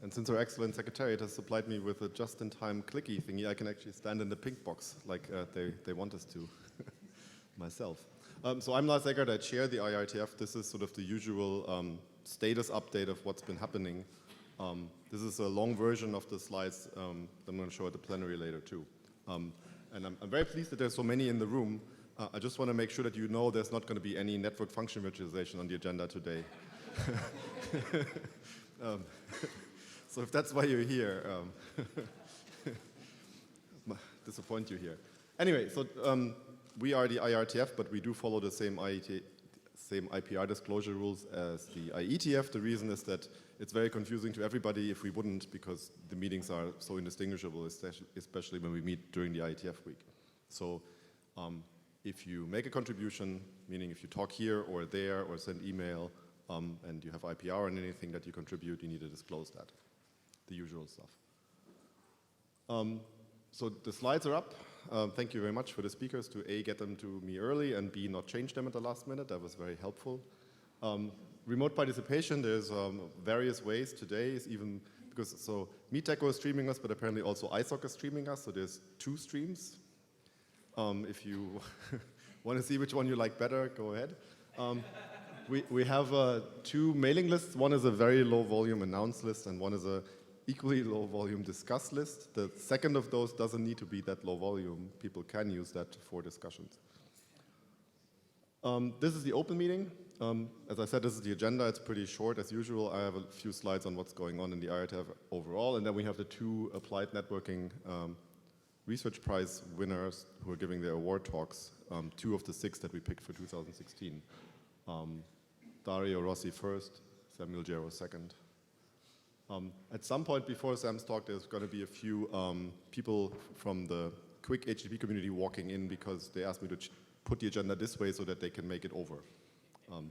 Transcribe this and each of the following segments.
And since our excellent secretariat has supplied me with a just-in-time clicky thingy, I can actually stand in the pink box like they want us to myself. So I'm Lars Eckert, I chair the IRTF. This is sort of the usual status update of what's been happening. This is a long version of the slides that I'm going to show at the plenary later too. And I'm very pleased that there's so many in the room. I just want to make sure that you know there's not going to be any network function virtualization on the agenda today. So if that's why you're here, disappoint you here. Anyway, so we are the IRTF, but we do follow the same IPR disclosure rules as the IETF. The reason is that it's very confusing to everybody if we wouldn't, because the meetings are so indistinguishable, especially when we meet during the IETF week. So if you make a contribution, meaning if you talk here or there or send email, and you have IPR on anything that you contribute, you need to disclose that, the usual stuff. So the slides are up. Thank you very much for the speakers to A, get them to me early, and B, not change them at the last minute. That was very helpful. Remote participation, there's various ways today, is even because, so MeetEcho is streaming us, but apparently also ISOC is streaming us, so there's 2 streams. If you want to see which one you like better, go ahead. We have 2 mailing lists. One is a very low volume announce list, and one is a equally low volume discuss list. The second of those doesn't need to be that low volume. People can use that for discussions. This is the open meeting. As I said, this is the agenda. It's pretty short as usual. I have a few slides on what's going on in the IRTF overall, and then we have the 2 applied networking research prize winners who are giving their award talks, 2 of the 6 that we picked for 2016. Dario Rossi first, Samuel Gero second. At some point before Sam's talk, there's going to be a few people from the quick HTTP community walking in because they asked me to put the agenda this way so that they can make it over.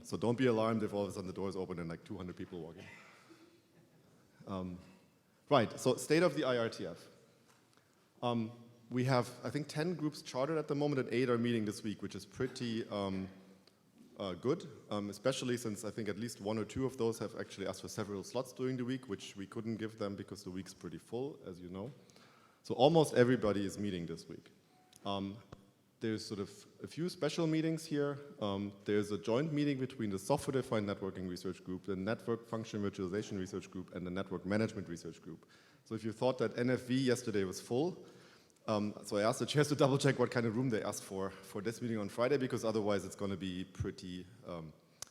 So don't be alarmed if all of a sudden the doors open and like 200 people walk in. Right, so state of the IRTF. We have, I think, 10 groups chartered at the moment, and 8 are meeting this week, which is pretty good, especially since I think at least 1 or 2 of those have actually asked for several slots during the week, which we couldn't give them because the week's pretty full, as you know. So almost everybody is meeting this week. There's sort of a few special meetings here. There's a joint meeting between the Software-Defined Networking Research Group, the Network Function Virtualization Research Group, and the Network Management Research Group. So if you thought that NFV yesterday was full, so I asked the chairs to double check what kind of room they asked for this meeting on Friday, because otherwise it's going to be pretty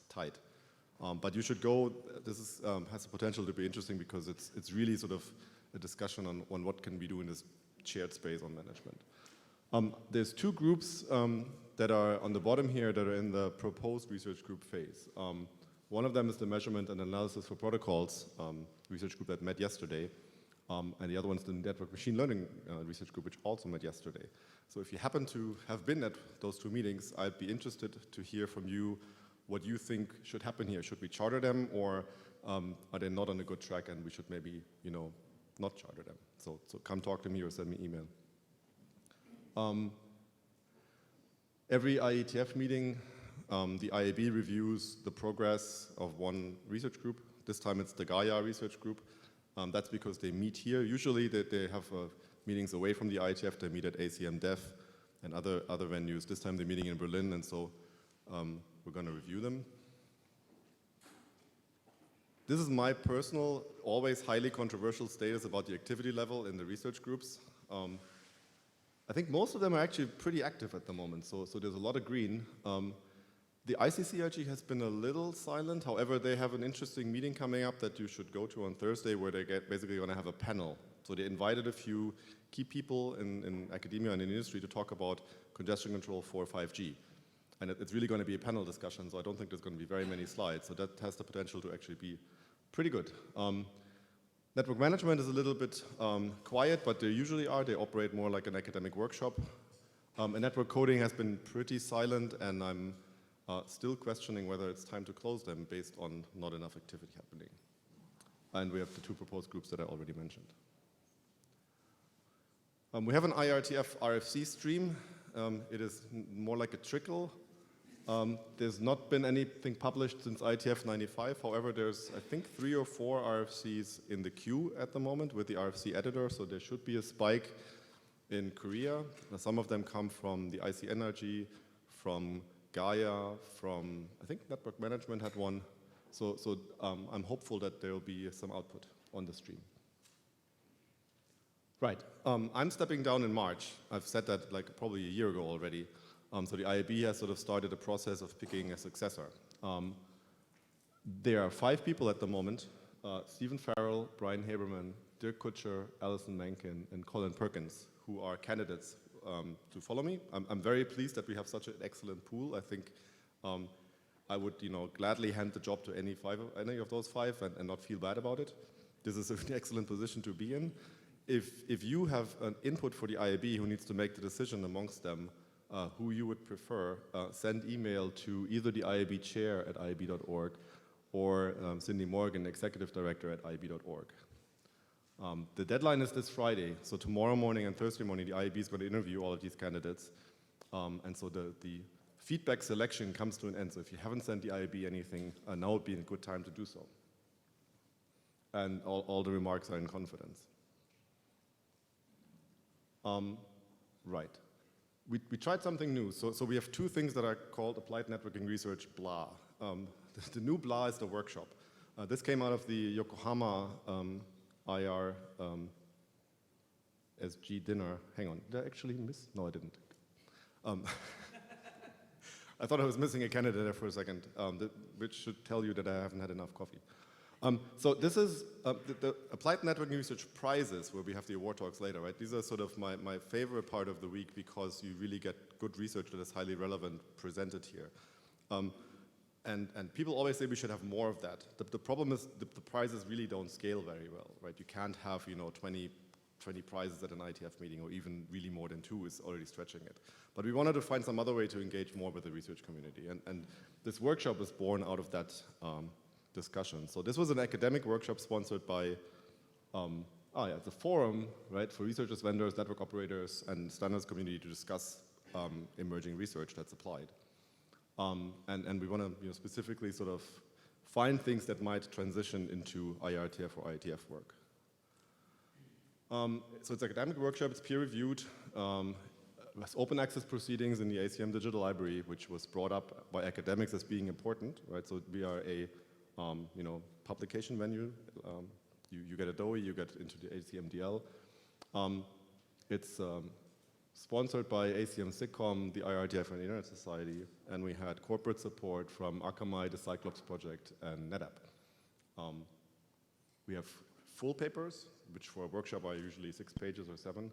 tight. But you should go. This is, has the potential to be interesting because it's really sort of a discussion on what can we do in this shared space on management. There's 2 groups that are on the bottom here that are in the proposed research group phase. One of them is the Measurement and Analysis for Protocols research group that met yesterday. And the other one's the Network Machine Learning Research Group, which also met yesterday. So if you happen to have been at those 2 meetings, I'd be interested to hear from you what you think should happen here. Should we charter them, or are they not on a good track and we should maybe, not charter them? So come talk to me or send me email. Every IETF meeting, the IAB reviews the progress of one research group. This time it's the Gaia research group. That's because they meet here. Usually they have meetings away from the IETF. They meet at ACM Dev and other venues. This time they're meeting in Berlin, and so we're going to review them. This is my personal, always highly controversial status about the activity level in the research groups. I think most of them are actually pretty active at the moment, so there's a lot of green. The ICCRG has been a little silent. However, they have an interesting meeting coming up that you should go to on Thursday, where they're basically going to have a panel. So they invited a few key people in academia and in industry to talk about congestion control for 5G. And it's really going to be a panel discussion, so I don't think there's going to be very many slides. So that has the potential to actually be pretty good. Network management is a little bit quiet, but they usually are. They operate more like an academic workshop. And network coding has been pretty silent, and I'm still questioning whether it's time to close them based on not enough activity happening. And we have the 2 proposed groups that I already mentioned. We have an IRTF RFC stream. It is more like a trickle. There's not been anything published since IETF 95. However, there's, I think, 3 or 4 RFCs in the queue at the moment with the RFC editor, so there should be a spike in Korea. Some of them come from the ICNRG, from Gaia, from, I think, Network Management had one. So I'm hopeful that there will be some output on the stream. Right, I'm stepping down in March. I've said that like probably a year ago already. So the IAB has sort of started a process of picking a successor. There are 5 people at the moment, Stephen Farrell, Brian Haberman, Dirk Kutscher, Alison Mencken, and Colin Perkins, who are candidates to follow me. I'm very pleased that we have such an excellent pool. I think I would gladly hand the job to any of those 5 and not feel bad about it. This is an excellent position to be in. If you have an input for the IAB who needs to make the decision amongst them, who you would prefer, send email to either the IAB chair at iab.org or Cindy Morgan, executive director at iab.org. The deadline is this Friday, so tomorrow morning and Thursday morning, the IAB is going to interview all of these candidates. And so the feedback selection comes to an end. So if you haven't sent the IAB anything, now would be a good time to do so. And all the remarks are in confidence. Right. We tried something new. So we have 2 things that are called Applied Networking Research BLA. The new BLA is the workshop. This came out of the Yokohama IR SG dinner. Hang on, did I actually miss? No, I didn't. I thought I was missing a candidate there for a second, which should tell you that I haven't had enough coffee. So this is the Applied Networking Research Prizes, where we have the award talks later, right? These are sort of my favorite part of the week because you really get good research that is highly relevant presented here. And people always say we should have more of that. The problem is the prizes really don't scale very well, right? You can't have 20 prizes at an IETF meeting, or even really more than 2 is already stretching it. But we wanted to find some other way to engage more with the research community. And this workshop was born out of that discussion. So this was an academic workshop sponsored by the forum, right, for researchers, vendors, network operators, and standards community to discuss emerging research that's applied. And we want to specifically sort of find things that might transition into IRTF or IETF work. So it's an academic workshop, it's peer-reviewed. It has open access proceedings in the ACM Digital Library, which was brought up by academics as being important, right? So we are a publication venue. You get a DOE, you get into the ACM DL. It's sponsored by ACM SIGCOM, the IRTF and the Internet Society, and we had corporate support from Akamai, the Cyclops Project, and NetApp. We have full papers, which for a workshop are usually 6 pages or 7,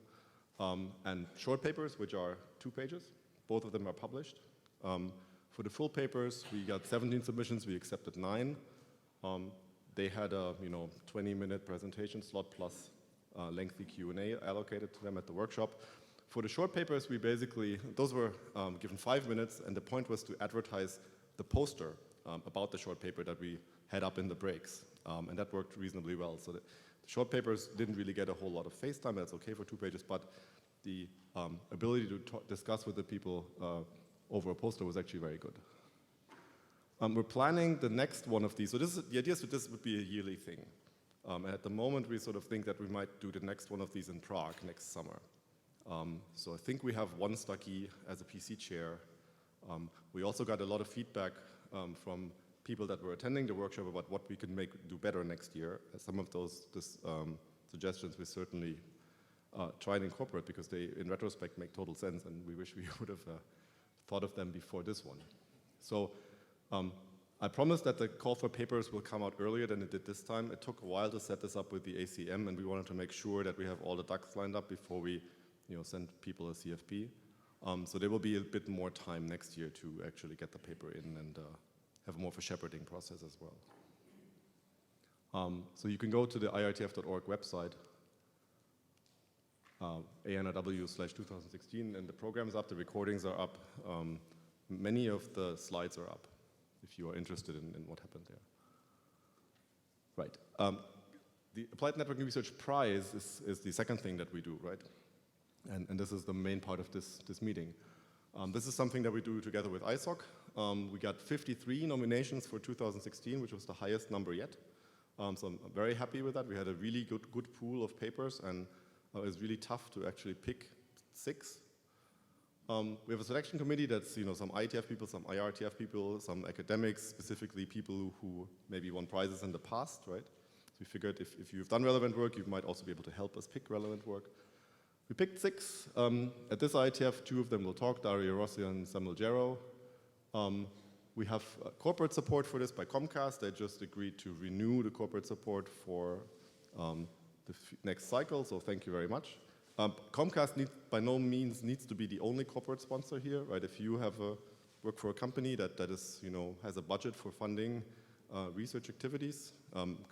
and short papers, which are 2 pages. Both of them are published. For the full papers, we got 17 submissions, we accepted 9. They had a 20-minute presentation slot plus lengthy Q&A allocated to them at the workshop. For the short papers, we basically, those were given 5 minutes, and the point was to advertise the poster about the short paper that we had up in the breaks, and that worked reasonably well. So the short papers didn't really get a whole lot of face time, that's okay for 2 pages, but the ability to discuss with the people over a poster was actually very good. We're planning the next one of these. So the idea is that this would be a yearly thing. And at the moment, we sort of think that we might do the next one of these in Prague next summer. So I think we have one Stucky as a PC chair. We also got a lot of feedback from people that were attending the workshop about what we could do better next year. Some of those suggestions we certainly try and incorporate because they, in retrospect, make total sense, and we wish we would have thought of them before this one. So I promised that the call for papers will come out earlier than it did this time. It took a while to set this up with the ACM, and we wanted to make sure that we have all the ducks lined up before we send people a CFP. So there will be a bit more time next year to actually get the paper in and have more of a shepherding process as well. So you can go to the IRTF.org website, ANRW/2016, and the program is up, the recordings are up. Many of the slides are up if you are interested in what happened there. Right. The Applied Networking Research Prize is the second thing that we do, right? And this is the main part of this meeting. This is something that we do together with ISOC. We got 53 nominations for 2016, which was the highest number yet. So I'm very happy with that. We had a really good pool of papers, and it was really tough to actually pick 6. We have a selection committee that's some IETF people, some IRTF people, some academics, specifically people who maybe won prizes in the past, right? So we figured if you've done relevant work, you might also be able to help us pick relevant work. We picked 6. At this IETF, 2 of them will talk, Dario Rossi and Samuel Gero. We have corporate support for this by Comcast. They just agreed to renew the corporate support for the next cycle, so thank you very much. Comcast by no means needs to be the only corporate sponsor here, right? If you have work for a company that is, has a budget for funding research activities,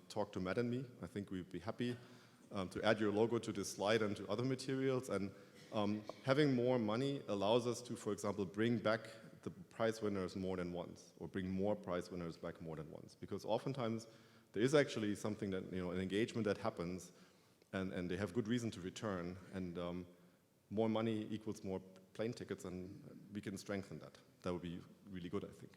talk to Matt and me. I think we'd be happy to add your logo to this slide and to other materials. And having more money allows us to, for example, bring back the prize winners more than once, or bring more prize winners back more than once. Because oftentimes there is actually something that, an engagement that happens, and they have good reason to return, and more money equals more plane tickets, and we can strengthen that. That would be really good, I think.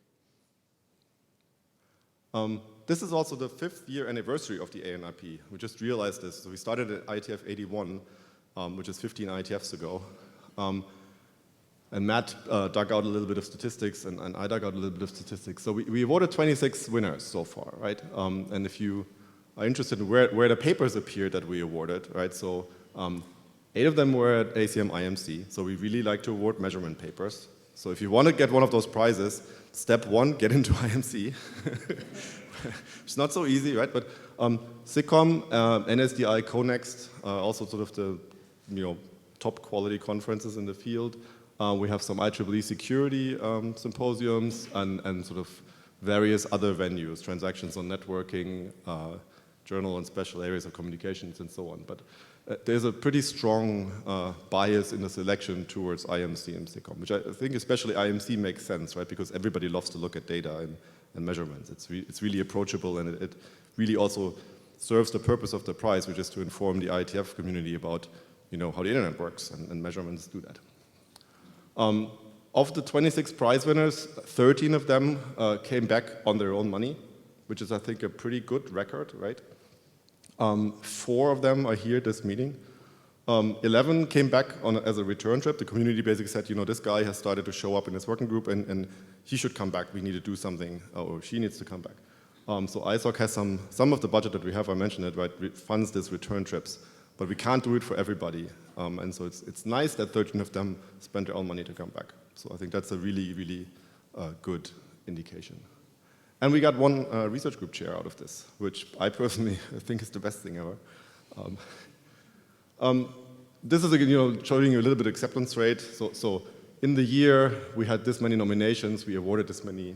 This is also the 5th year anniversary of the ANRP. We just realized this. So we started at IETF 81, which is 15 IETFs ago. And Matt dug out a little bit of statistics, and I dug out a little bit of statistics. So we awarded 26 winners so far, right? And if you are interested in where the papers appeared that we awarded, right? So 8 of them were at ACM IMC. So we really like to award measurement papers. So if you want to get one of those prizes, step 1, get into IMC. It's not so easy, right? But SIGCOMM, NSDI, CONEXT, also sort of the top quality conferences in the field. We have some IEEE security symposiums and sort of various other venues, transactions on networking, journal and special areas of communications, and so on. But there's a pretty strong bias in the selection towards IMC and SIGCOMM, which I think especially IMC makes sense, right? Because everybody loves to look at data and measurements. It's really approachable, and it really also serves the purpose of the prize, which is to inform the IETF community about how the internet works, and measurements do that. Of the 26 prize winners, 13 of them came back on their own money, which is, I think, a pretty good record, right? 4 of them are here at this meeting. 11 came back as a return trip. The community basically said, this guy has started to show up in this working group, and he should come back. We need to do something, or she needs to come back. So ISOC has some of the budget that we have, I mentioned it, right, funds these return trips. But we can't do it for everybody. And so it's nice that 13 of them spent their own money to come back. So I think that's a really, really good indication. And we got 1 research group chair out of this, which I personally think is the best thing ever. This is showing you a little bit of acceptance rate. So in the year we had this many nominations, we awarded this many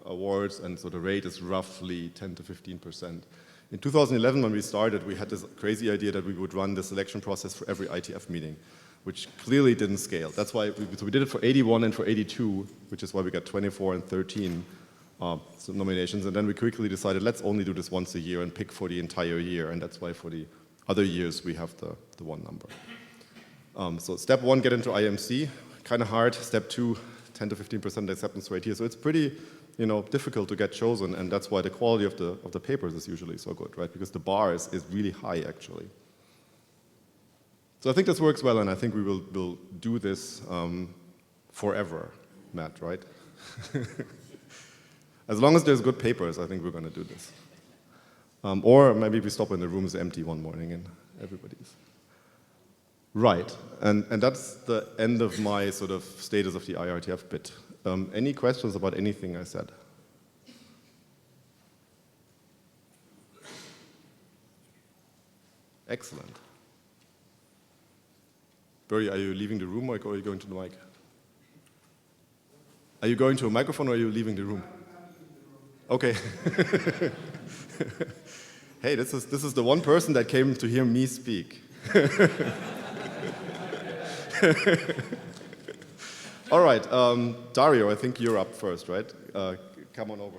awards, and so the rate is roughly 10 to 15%. In 2011, when we started, we had this crazy idea that we would run the selection process for every IETF meeting, which clearly didn't scale. That's why we did it for 81 and for 82, which is why we got 24 and 13 nominations. And then we quickly decided, let's only do this once a year and pick for the entire year. And that's why for the other years, we have the 1 number. So step 1, get into IMC. Kind of hard. Step 2, 10 to 15% acceptance rate here. So it's pretty difficult to get chosen, and that's why the quality of the papers is usually so good, right? Because the bar is really high, actually. So I think this works well, and I think we will do this forever, Matt, right? As long as there's good papers, I think we're going to do this. Or maybe we stop when the room is empty one morning and everybody's. Right, and that's the end of my sort of status of the IRTF bit. Any questions about anything I said? Excellent. Barry, are you leaving the room, or are you going to the mic? Are you going to a microphone, or are you leaving the room? Okay. Hey, this is the one person that came to hear me speak. All right, Dario, I think you're up first, right? Come on over.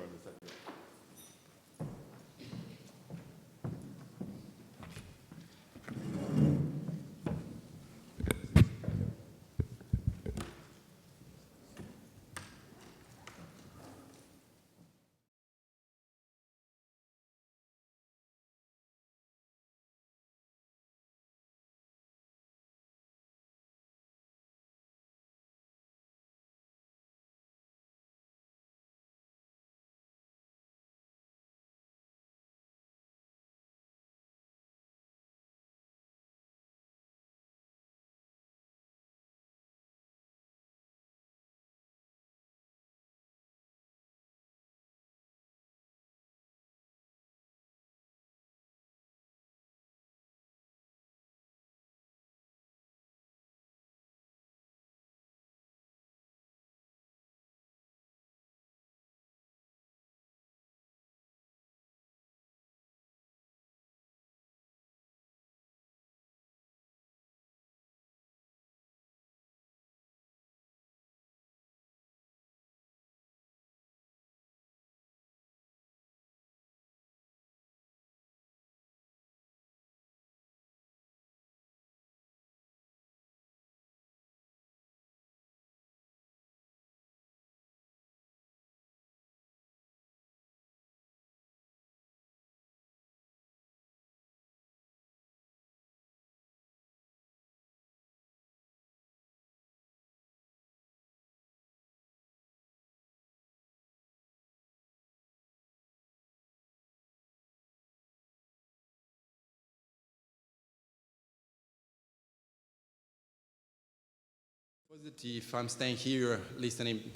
If I'm staying here listening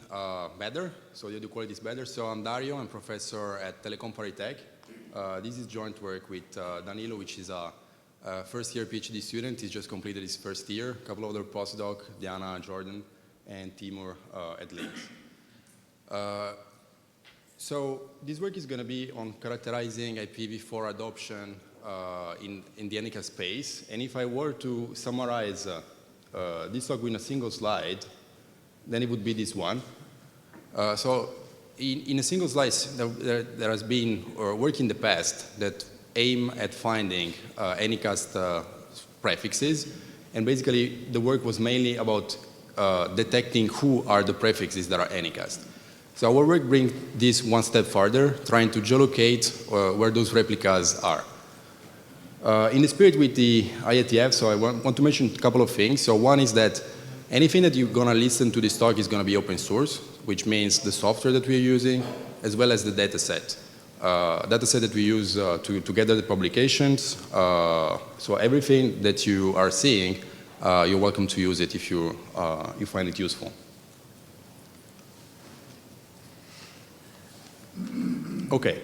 better, so the audio quality is better. So I'm Dario, I'm professor at Telecom Paritech. This is joint work with Danilo, which is a first-year PhD student. He's just completed his first year. A couple of other postdoc, Diana, Jordan, and Timur at Linz. So this work is going to be on characterizing IPv4 adoption in the anycast space. And if I were to summarize this talk in a single slide, then it would be this one. So in a single slide, there has been work in the past that aim at finding anycast prefixes. And basically, the work was mainly about detecting who are the prefixes that are anycast. So our work brings this one step further, trying to geolocate where those replicas are. In the spirit with the IETF, so I want to mention a couple of things. So one is that anything that you're going to listen to this talk is going to be open source, which means the software that we're using, as well as the data set. Data set that we use to gather the publications. So everything that you are seeing, you're welcome to use it if you find it useful. Okay.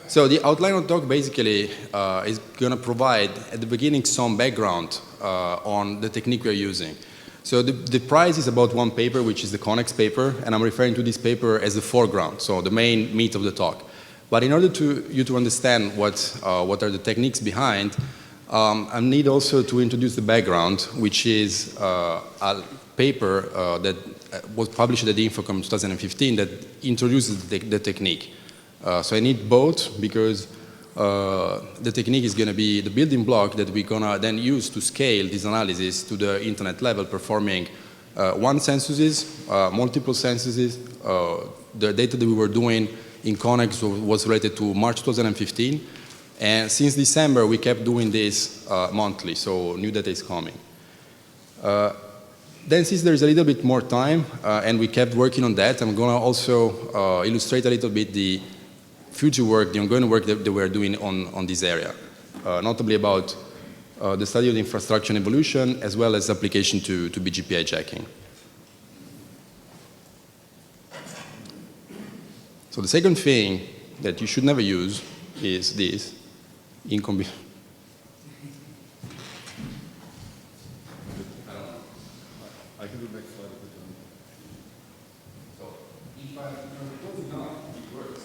So the outline of the talk basically is going to provide, at the beginning, some background on the technique we're using. So the prize is about one paper, which is the Connex paper, and I'm referring to this paper as the foreground, so the main meat of the talk. But in order to you to understand what are the techniques behind, I need also to introduce the background, which is a paper that was published at the Infocom 2015 that introduces the technique. So I need both because the technique is going to be the building block that we're going to then use to scale this analysis to the internet level, performing one censuses, multiple censuses. The data that we were doing in Connex was related to March 2015. And since December, we kept doing this monthly, so new data is coming. Then since there's a little bit more time, and we kept working on that, I'm going to also illustrate a little bit the future work, the ongoing work that we're doing on this area, notably about the study of the infrastructure and evolution, as well as application to BGP hijacking. So the second thing that you should never use is this, in combination. I can do the next slide if it doesn't. So if I'm close enough, it works.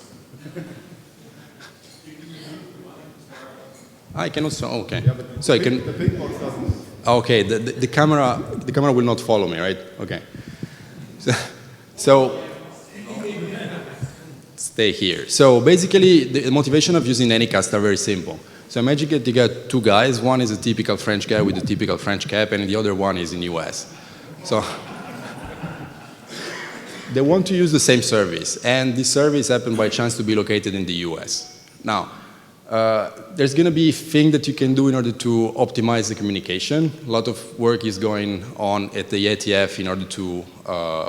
I can also, okay. Yeah, but so I can. The pink box doesn't. Okay, the camera will not follow me, right? Okay. So stay here. So basically, the motivation of using anycast are very simple. So imagine that you got two guys. One is a typical French guy with a typical French cap, and the other one is in US. So they want to use the same service, and this service happened by chance to be located in the US. Now, there's going to be a thing that you can do in order to optimize the communication. A lot of work is going on at the IETF in order to,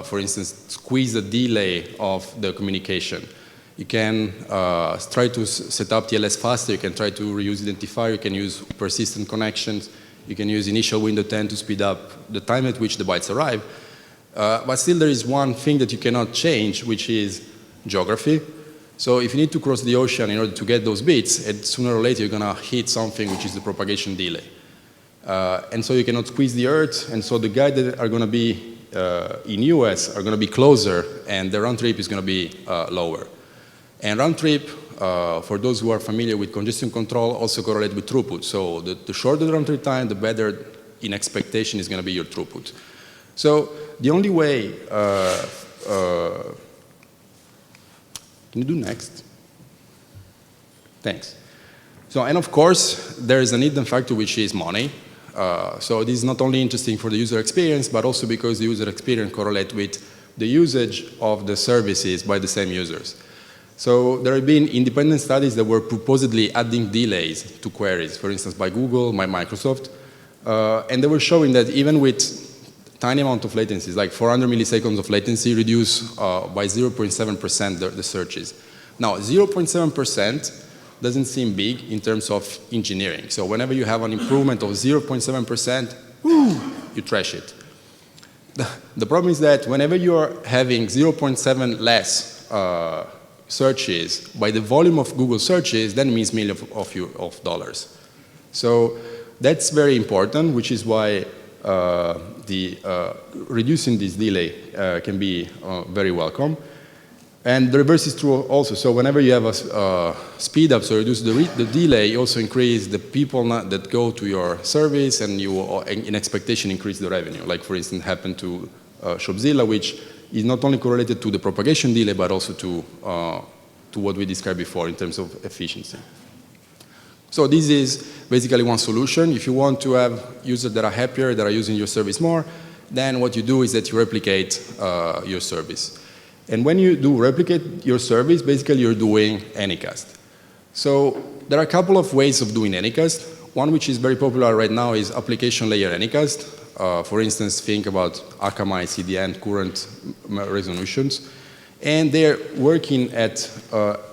for instance, squeeze the delay of the communication. You can try to set up TLS faster. You can try to reuse identifier. You can use persistent connections. You can use initial window 10 to speed up the time at which the bytes arrive. But still, there is one thing that you cannot change, which is geography. So if you need to cross the ocean in order to get those bits, sooner or later you're going to hit something which is the propagation delay. And so you cannot squeeze the Earth, and so the guys that are going to be in US are going to be closer, and the round trip is going to be lower. And round trip, for those who are familiar with congestion control, also correlate with throughput. So the shorter the round trip time, the better in expectation is going to be your throughput. So the only way can you do next? Thanks. So, and of course, there is an hidden factor, which is money. So this is not only interesting for the user experience, but also because the user experience correlates with the usage of the services by the same users. So there have been independent studies that were purportedly adding delays to queries, for instance, by Google, by Microsoft. And they were showing that even with tiny amount of latencies, like 400 milliseconds of latency, reduce by 0.7% the searches. Now, 0.7% doesn't seem big in terms of engineering. So whenever you have an improvement of 0.7%, you trash it. The problem is that whenever you are having 0.7 less searches by the volume of Google searches, that means millions of dollars. So that's very important, which is why reducing this delay can be very welcome. And the reverse is true also. So whenever you have a speed up, so reduce the delay, you also increase the people that go to your service, and you, in expectation, increase the revenue. Like, for instance, happened to Shopzilla, which is not only correlated to the propagation delay, but also to what we described before in terms of efficiency. So this is basically one solution. If you want to have users that are happier, that are using your service more, then what you do is that you replicate your service. And when you do replicate your service, basically you're doing anycast. So there are a couple of ways of doing anycast. One which is very popular right now is application layer anycast. For instance, think about Akamai, CDN, current resolutions. And they're working at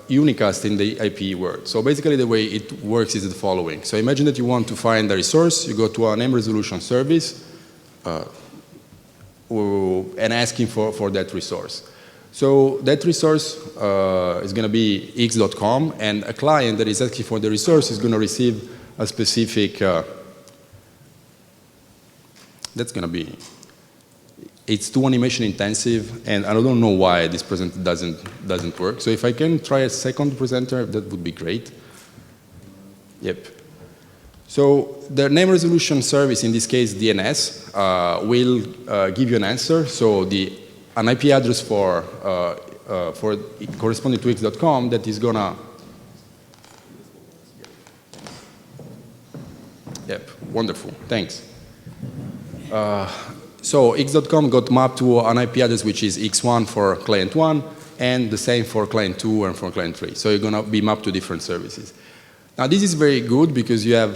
unicast in the IP world. So basically the way it works is the following. So imagine that you want to find a resource, you go to a name resolution service and asking for that resource. So that resource is going to be x.com, and a client that is asking for the resource is going to receive a specific, that's going to be, it's too animation intensive, and I don't know why this presenter doesn't work. So if I can try a second presenter, that would be great. Yep. So the name resolution service, in this case DNS, will give you an answer. So an IP address for corresponding to x.com that is gonna, yep, wonderful, thanks. So x.com got mapped to an IP address which is x1 for client 1, and the same for client 2 and for client 3. So you're gonna be mapped to different services. Now this is very good because you have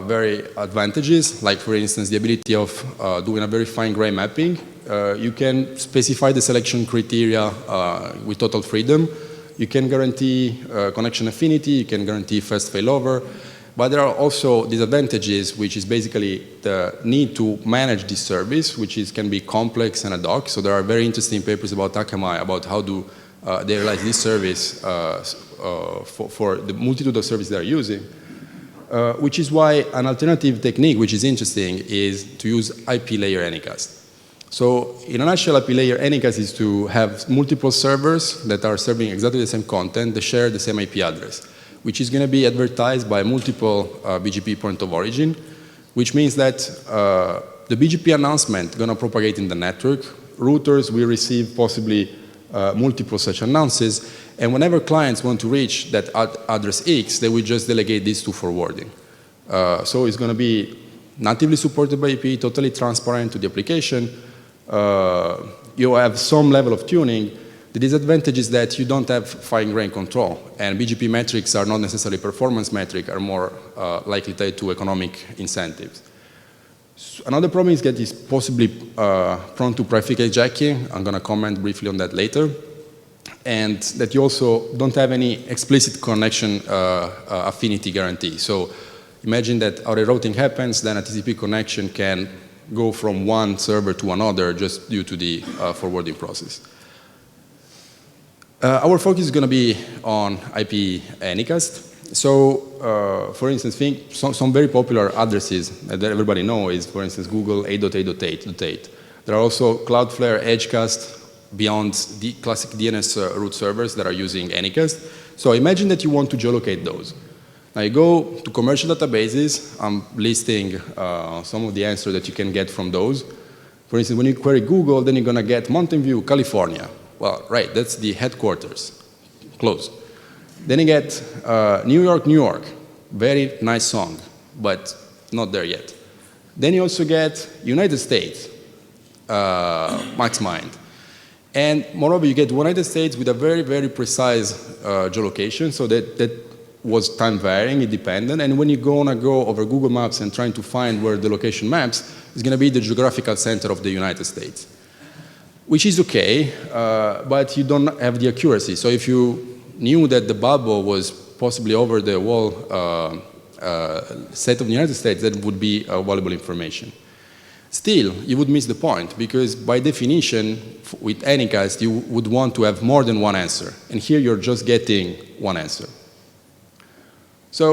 very advantages, like for instance the ability of doing a very fine-grained mapping. You can specify the selection criteria with total freedom. You can guarantee connection affinity, you can guarantee fast failover, but there are also disadvantages, which is basically the need to manage this service, which can be complex and ad hoc. So there are very interesting papers about Akamai, about how do they realize this service for the multitude of services they are using, which is why an alternative technique, which is interesting, is to use IP layer anycast. So in a nutshell, IP layer anycast is to have multiple servers that are serving exactly the same content, that share the same IP address, which is going to be advertised by multiple BGP point of origin, which means that the BGP announcement is going to propagate in the network. Routers will receive possibly multiple such announces, and whenever clients want to reach that address X, they will just delegate this to forwarding. So it's going to be natively supported by IP, totally transparent to the application. You have some level of tuning. The disadvantage is that you don't have fine-grained control, and BGP metrics are not necessarily performance metric, are more likely tied to economic incentives. Another problem is that it's possibly prone to prefix hijacking. I'm going to comment briefly on that later. And that you also don't have any explicit connection affinity guarantee. So imagine that our routing happens, then a TCP connection can go from one server to another just due to the forwarding process. Our focus is going to be on IP anycast. So, for instance, think some very popular addresses that everybody knows is, for instance, Google 8.8.8.8. There are also Cloudflare, Edgecast, beyond the classic DNS root servers that are using anycast. So imagine that you want to geolocate those. Now you go to commercial databases. I'm listing some of the answers that you can get from those. For instance, when you query Google, then you're going to get Mountain View, California. Well, right, that's the headquarters. Close. Then you get New York, New York. Very nice song, but not there yet. Then you also get United States, MaxMind. And moreover, you get United States with a very, very precise geolocation, so that was time varying, independent. And when you go over Google Maps and trying to find where the location maps, it's going to be the geographical center of the United States, which is okay, but you don't have the accuracy. So if you knew that the bubble was possibly over the whole set of the United States, that would be valuable information. Still, you would miss the point, because by definition, with anycast, you would want to have more than one answer. And here you're just getting one answer. So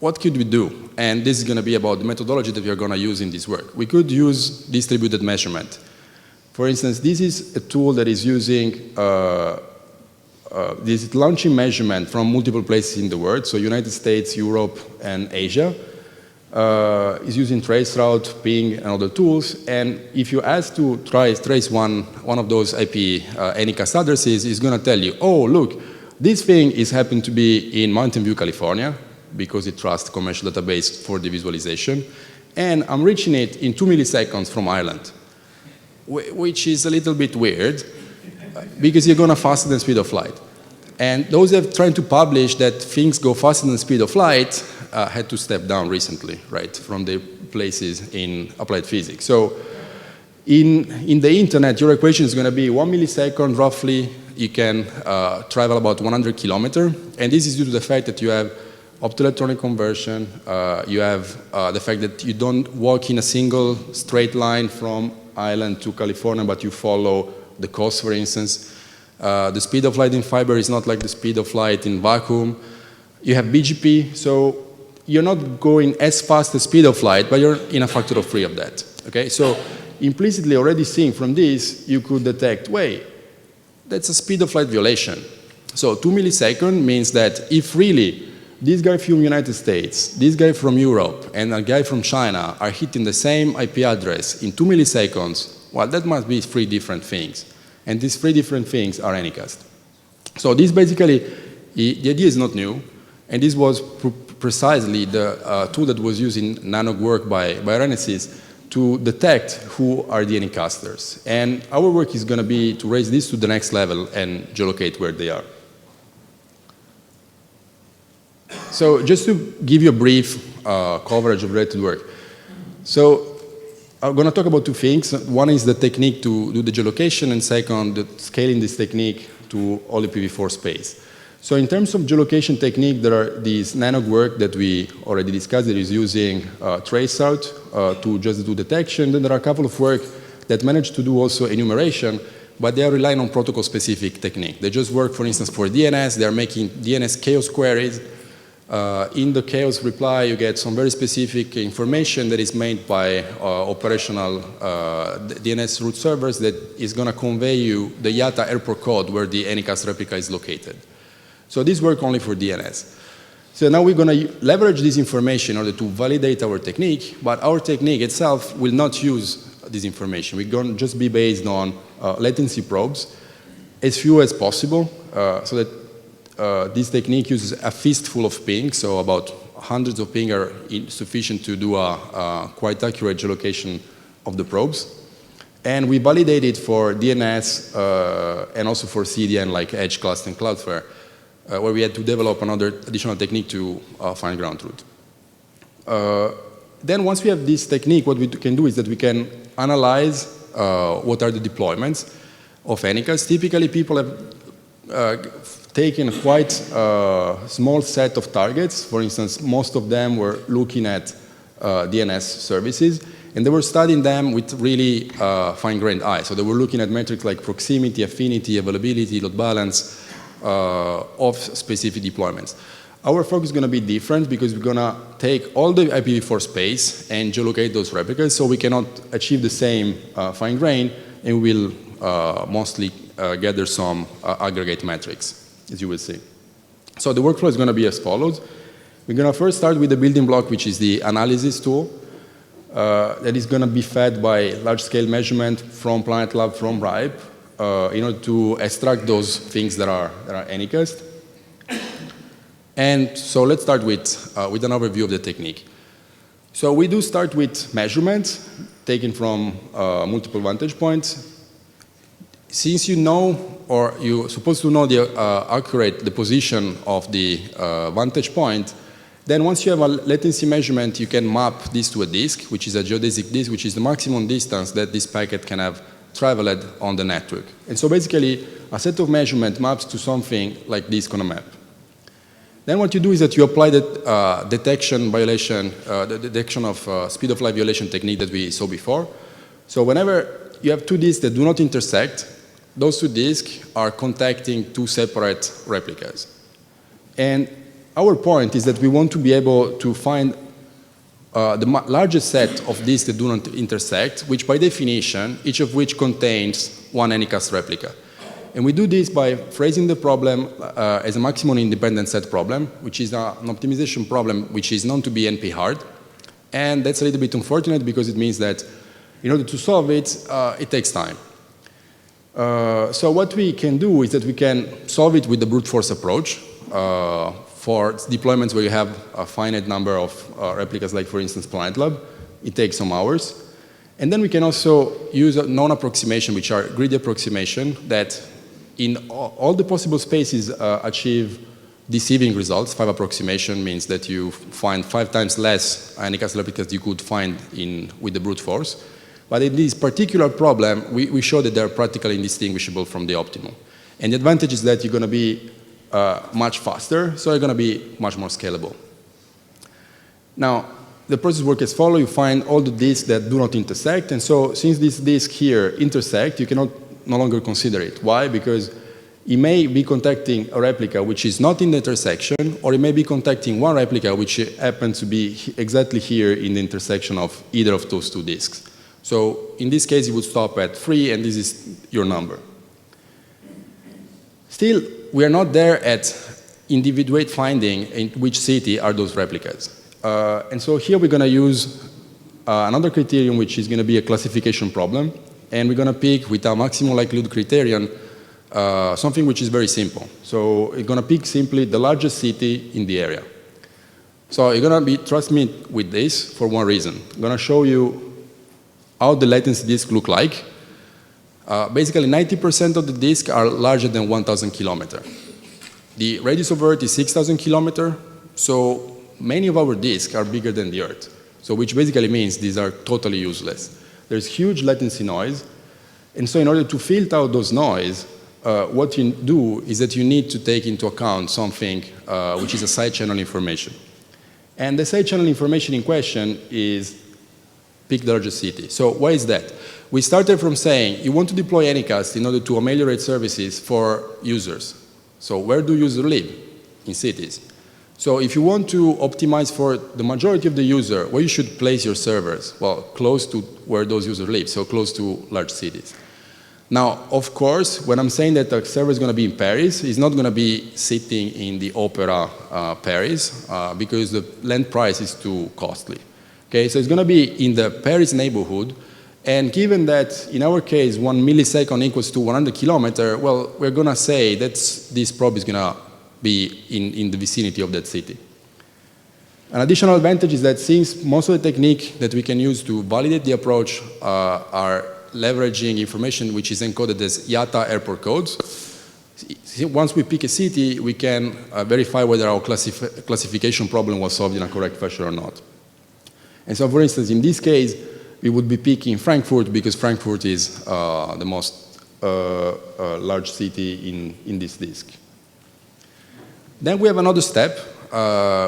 what could we do? And this is going to be about the methodology that we are going to use in this work. We could use distributed measurement. For instance, this is a tool that is using this launching measurement from multiple places in the world, so United States, Europe, and Asia. Is using traceroute, ping, and other tools. And if you ask to trace one of those IP anycast addresses, it's going to tell you, oh, look, this thing is happened to be in Mountain View, California, because it trusts commercial database for the visualization. And I'm reaching it in 2 milliseconds from Ireland, which is a little bit weird, because you're going to faster than speed of light. And those that have tried to publish that things go faster than speed of light had to step down recently, right, from the places in applied physics. So in the internet, your equation is going to be 1 millisecond roughly. You can travel about 100 kilometers. And this is due to the fact that you have optoelectronic conversion. You have the fact that you don't walk in a single straight line from Ireland to California, but you follow the coast, for instance. The speed of light in fiber is not like the speed of light in vacuum. You have BGP, so you're not going as fast as speed of light, but you're in a factor of 3 of that. Okay, so implicitly already seeing from this, you could detect, wait, that's a speed of light violation. So 2 milliseconds means that if really this guy from the United States, this guy from Europe, and a guy from China are hitting the same IP address in 2 milliseconds, well, that must be 3 different things. And these 3 different things are anycast. So this basically, the idea is not new, and this was precisely the tool that was used in NANOG work by Renesys to detect who are the anycasters. And our work is going to be to raise this to the next level and geolocate where they are. So just to give you a brief coverage of related work. So I'm going to talk about 2 things. One is the technique to do the geolocation, and second, the scaling this technique to all the IPv4 space. So in terms of geolocation technique, there are these NANOG work that we already discussed that is using traceroute to just do detection. Then there are a couple of work that manage to do also enumeration, but they are relying on protocol-specific technique. They just work, for instance, for DNS. They are making DNS chaos queries. In the chaos reply, you get some very specific information that is made by operational DNS root servers that is going to convey you the IATA airport code where the anycast replica is located. So this works only for DNS. So now we're going to leverage this information in order to validate our technique, but our technique itself will not use this information. We're going to just be based on latency probes, as few as possible, so that this technique uses a fistful of ping, so about hundreds of ping are sufficient to do a quite accurate geolocation of the probes. And we validate it for DNS and also for CDN like Edgecast and Cloudflare, where we had to develop another additional technique to find ground truth. Then once we have this technique, what we can do is that we can analyze what are the deployments of anycast. Typically, people have taken a quite small set of targets. For instance, most of them were looking at DNS services, and they were studying them with really fine-grained eye. So they were looking at metrics like proximity, affinity, availability, load balance of specific deployments. Our focus is going to be different because we're going to take all the IPv4 space and geolocate those replicas, so we cannot achieve the same fine grain, and we'll mostly gather some aggregate metrics, as you will see. So the workflow is going to be as follows. We're going to first start with the building block, which is the analysis tool. That is going to be fed by large-scale measurement from Planet Lab, from RIPE, in order to extract those things that are anycast. And so let's start with an overview of the technique. So we do start with measurements taken from multiple vantage points. Since you know, or you're supposed to know the position of the vantage point, then once you have a latency measurement, you can map this to a disk, which is a geodesic disk, which is the maximum distance that this packet can have traveled on the network. And so basically, a set of measurement maps to something like this on a map. Then what you do is that you apply the detection violation, the detection of speed of light violation technique that we saw before. So whenever you have two disks that do not intersect, those two disks are contacting two separate replicas. And our point is that we want to be able to find the largest set of disks that do not intersect, which by definition, each of which contains one anycast replica. And we do this by phrasing the problem as a maximum independent set problem, which is an optimization problem which is known to be NP hard. And that's a little bit unfortunate because it means that in order to solve it, it takes time. So what we can do is that we can solve it with the brute force approach for deployments where you have a finite number of replicas, like for instance Planet Lab. It takes some hours. And then we can also use a known approximation, which are greedy approximation, that in all the possible spaces achieve deceiving results. 5 approximation means that you find 5 times less anycast replicas you could find with the brute force. But in this particular problem, we show that they're practically indistinguishable from the optimal. And the advantage is that you're going to be much faster, so you're going to be much more scalable. Now, the process works as follows. You find all the disks that do not intersect. And so since these disks here intersect, you cannot no longer consider it. Why? Because it may be contacting a replica which is not in the intersection, or it may be contacting one replica which happens to be exactly here in the intersection of either of those two disks. So in this case, you would stop at 3, and this is your number. Still, we are not there at individuate finding in which city are those replicas. And so here we're going to use another criterion, which is going to be a classification problem. And we're going to pick with our maximum likelihood criterion something which is very simple. So you're going to pick simply the largest city in the area. So you're going to trust me with this for one reason. I'm going to show you how the latency disks look like. Basically, 90% of the disks are larger than 1,000 kilometers. The radius of Earth is 6,000 kilometers, so many of our disks are bigger than the Earth, so which basically means these are totally useless. There's huge latency noise, and so in order to filter out those noise, what you do is that you need to take into account something which is a side channel information. And the side channel information in question is pick the largest city. So why is that? We started from saying you want to deploy anycast in order to ameliorate services for users. So where do users live? In cities. So if you want to optimize for the majority of the user, where you should place your servers? Well, close to where those users live, so close to large cities. Now, of course, when I'm saying that the server is going to be in Paris, it's not going to be sitting in the Opera Paris because the land price is too costly. Okay, so it's going to be in the Paris neighborhood, and given that in our case 1 millisecond equals to 100 kilometers, well, we're going to say that this probe is going to be in the vicinity of that city. An additional advantage is that since most of the technique that we can use to validate the approach are leveraging information which is encoded as IATA airport codes, once we pick a city, we can verify whether our classification problem was solved in a correct fashion or not. And so, for instance, in this case, we would be picking Frankfurt because Frankfurt is the most large city in this disk. Then we have another step,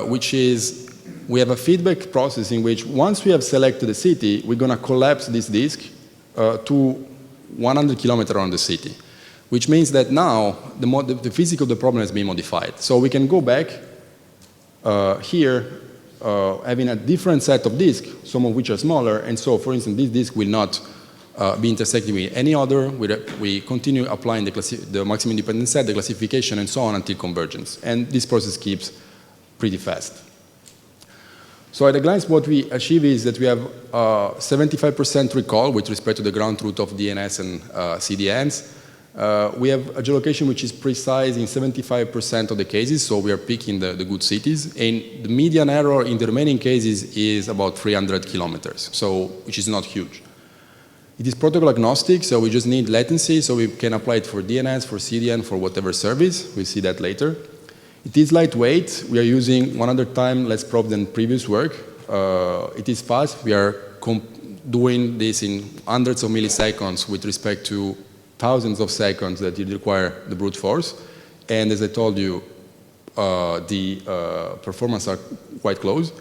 which is we have a feedback process in which once we have selected a city, we're going to collapse this disk to 100 kilometers around the city, which means that now the physics of the problem has been modified. So we can go back here having a different set of disks, some of which are smaller, and so, for instance, this disk will not be intersecting with any other. We continue applying the maximum independent set, the classification, and so on until convergence. And this process keeps pretty fast. So at a glance, what we achieve is that we have 75% recall with respect to the ground truth of DNS and CDNs. We have a geolocation which is precise in 75% of the cases, so we are picking the good cities. And the median error in the remaining cases is about 300 kilometers, so which is not huge. It is protocol agnostic, so we just need latency, so we can apply it for DNS, for CDN, for whatever service. We'll see that later. It is lightweight. We are using 100 times less probe than previous work. It is fast. We are doing this in hundreds of milliseconds with respect to thousands of seconds that it require the brute force. And as I told you, the performance are quite close.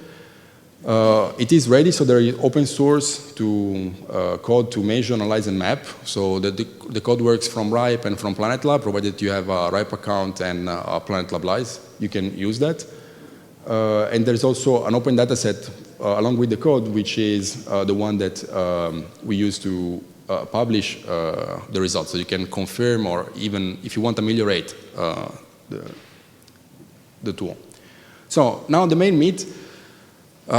It is ready, so there is open source to code to measure, analyze, and map. So the code works from RIPE and from Planet Lab, provided you have a RIPE account and a Planet Lab license, you can use that. And there's also an open data set along with the code, which is the one that we use to publish the results. So you can confirm, or even if you want to ameliorate the tool. So now the main meat.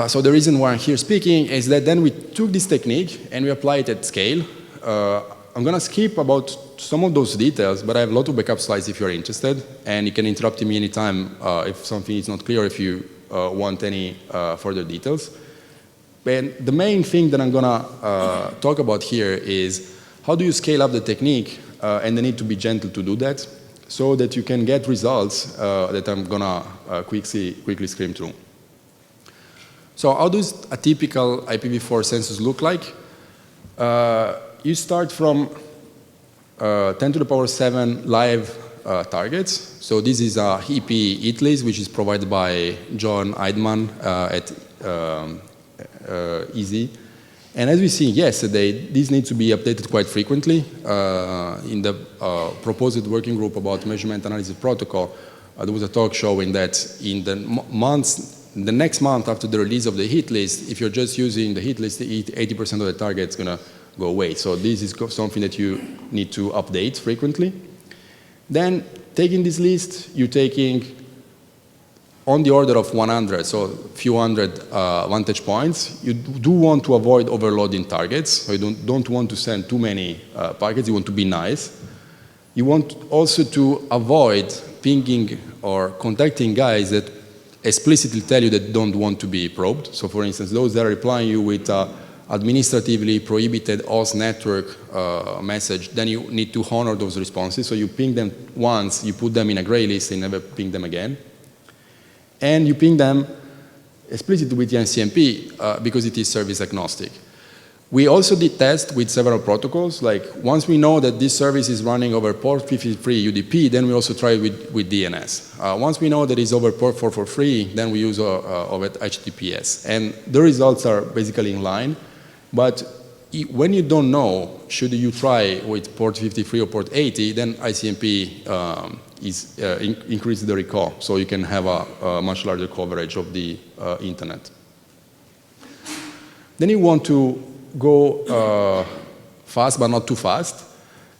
So the reason why I'm here speaking is that then we took this technique and we applied it at scale. I'm going to skip about some of those details, but I have a lot of backup slides if you're interested, and you can interrupt me anytime if something is not clear, if you want any further details. And the main thing that I'm going to talk about here is how do you scale up the technique, and the need to be gentle to do that, so that you can get results that I'm going to quickly scream through. So how does a typical IPv4 census look like? You start from 10 to the power 7 live targets. So this is a EP hit list, which is provided by John Eidman at EZ. And as we see yesterday, this needs to be updated quite frequently. In the proposed working group about measurement analysis protocol, there was a talk showing that in the next month after the release of the hit list, if you're just using the hit list, 80% of the target is going to go away. So this is something that you need to update frequently. Then, taking this list, you're taking on the order of 100, so a few hundred vantage points. You do want to avoid overloading targets, so you don't want to send too many packets. You want to be nice. You want also to avoid pinging or contacting guys that explicitly tell you that don't want to be probed. So for instance, those that are replying you with administratively prohibited host network message, then you need to honor those responses. So you ping them once, you put them in a gray list and never ping them again. And you ping them explicitly with the NCMP because it is service agnostic. We also did tests with several protocols. Like once we know that this service is running over port 53 UDP, then we also try it with DNS. Once we know that it's over port 443, then we use over HTTPS. And the results are basically in line. But when you don't know, should you try with port 53 or port 80, then ICMP increases the recall, so you can have a much larger coverage of the internet. Then you want to go fast, but not too fast.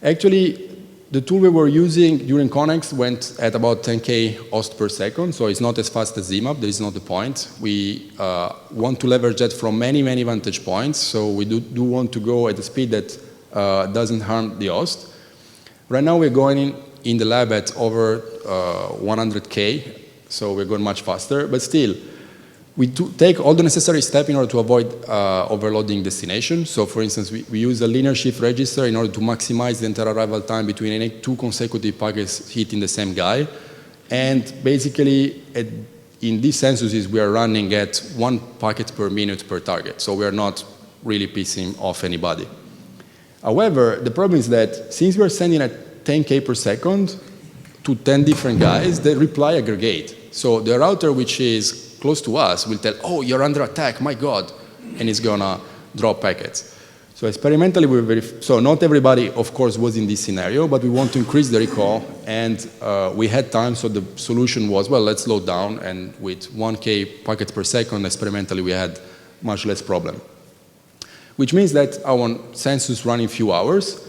Actually, the tool we were using during Connex went at about 10K host per second, so it's not as fast as ZMAP. That is not the point. We want to leverage that from many, many vantage points, so we do want to go at a speed that doesn't harm the host. Right now, we're going in the lab at over 100K, so we're going much faster, but still, we take all the necessary steps in order to avoid overloading destination. So for instance, we use a linear shift register in order to maximize the inter-arrival time between any two consecutive packets hitting the same guy. And basically, in these censuses, we are running at 1 packet per minute per target. So we are not really pissing off anybody. However, the problem is that since we are sending at 10K per second to 10 different guys, the reply aggregate. So the router, which is close to us, will tell, oh, you're under attack, my God, and it's gonna drop packets. So experimentally, so not everybody, of course, was in this scenario, but we want to increase the recall, and we had time, so the solution was, well, let's slow down, and with 1K packets per second, experimentally, we had much less problem. Which means that our census run in a few hours.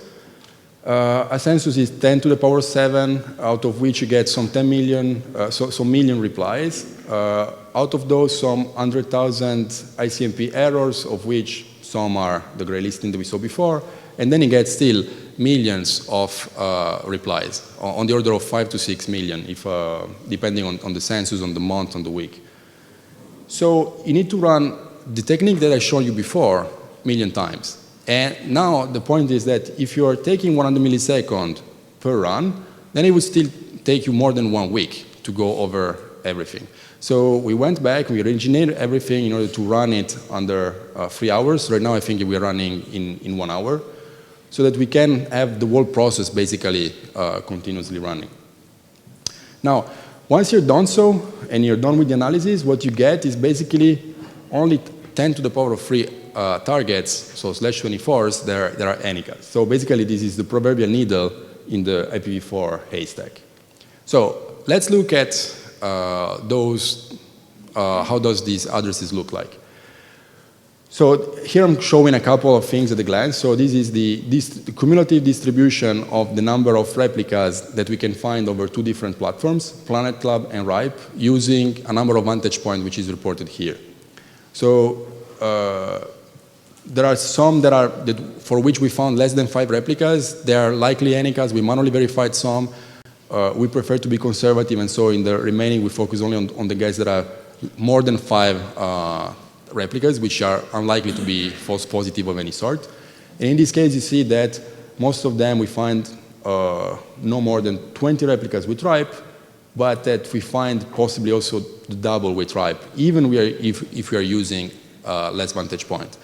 A census is 10 to the power 7, out of which you get some 10 million, some million replies. Out of those, some 100,000 ICMP errors, of which some are the gray listing that we saw before, and then you get still millions of replies, on the order of 5 to 6 million, if, depending on the census, on the month, on the week. So you need to run the technique that I showed you before, million times. And now the point is that if you are taking 100 milliseconds per run, then it would still take you more than 1 week to go over everything. So we went back, we re-engineered everything in order to run it under 3 hours. Right now I think we're running in 1 hour, so that we can have the whole process basically continuously running. Now, once you're done so, and you're done with the analysis, what you get is basically only 10 to the power of 3 targets, so /24s, there are anycast. So basically, this is the proverbial needle in the IPv4 haystack. So let's look at how does these addresses look like. So here I'm showing a couple of things at a glance. So this is the cumulative distribution of the number of replicas that we can find over 2 different platforms, Planet Club and RIPE, using a number of vantage points which is reported here. So there are some for which we found less than 5 replicas. They are likely anycast. We manually verified some. We prefer to be conservative, and so in the remaining we focus only on the guys that are more than 5 replicas, which are unlikely to be false positive of any sort. And in this case, you see that most of them we find no more than 20 replicas with RIPE, but that we find possibly also the double with RIPE, even if we are using less vantage point.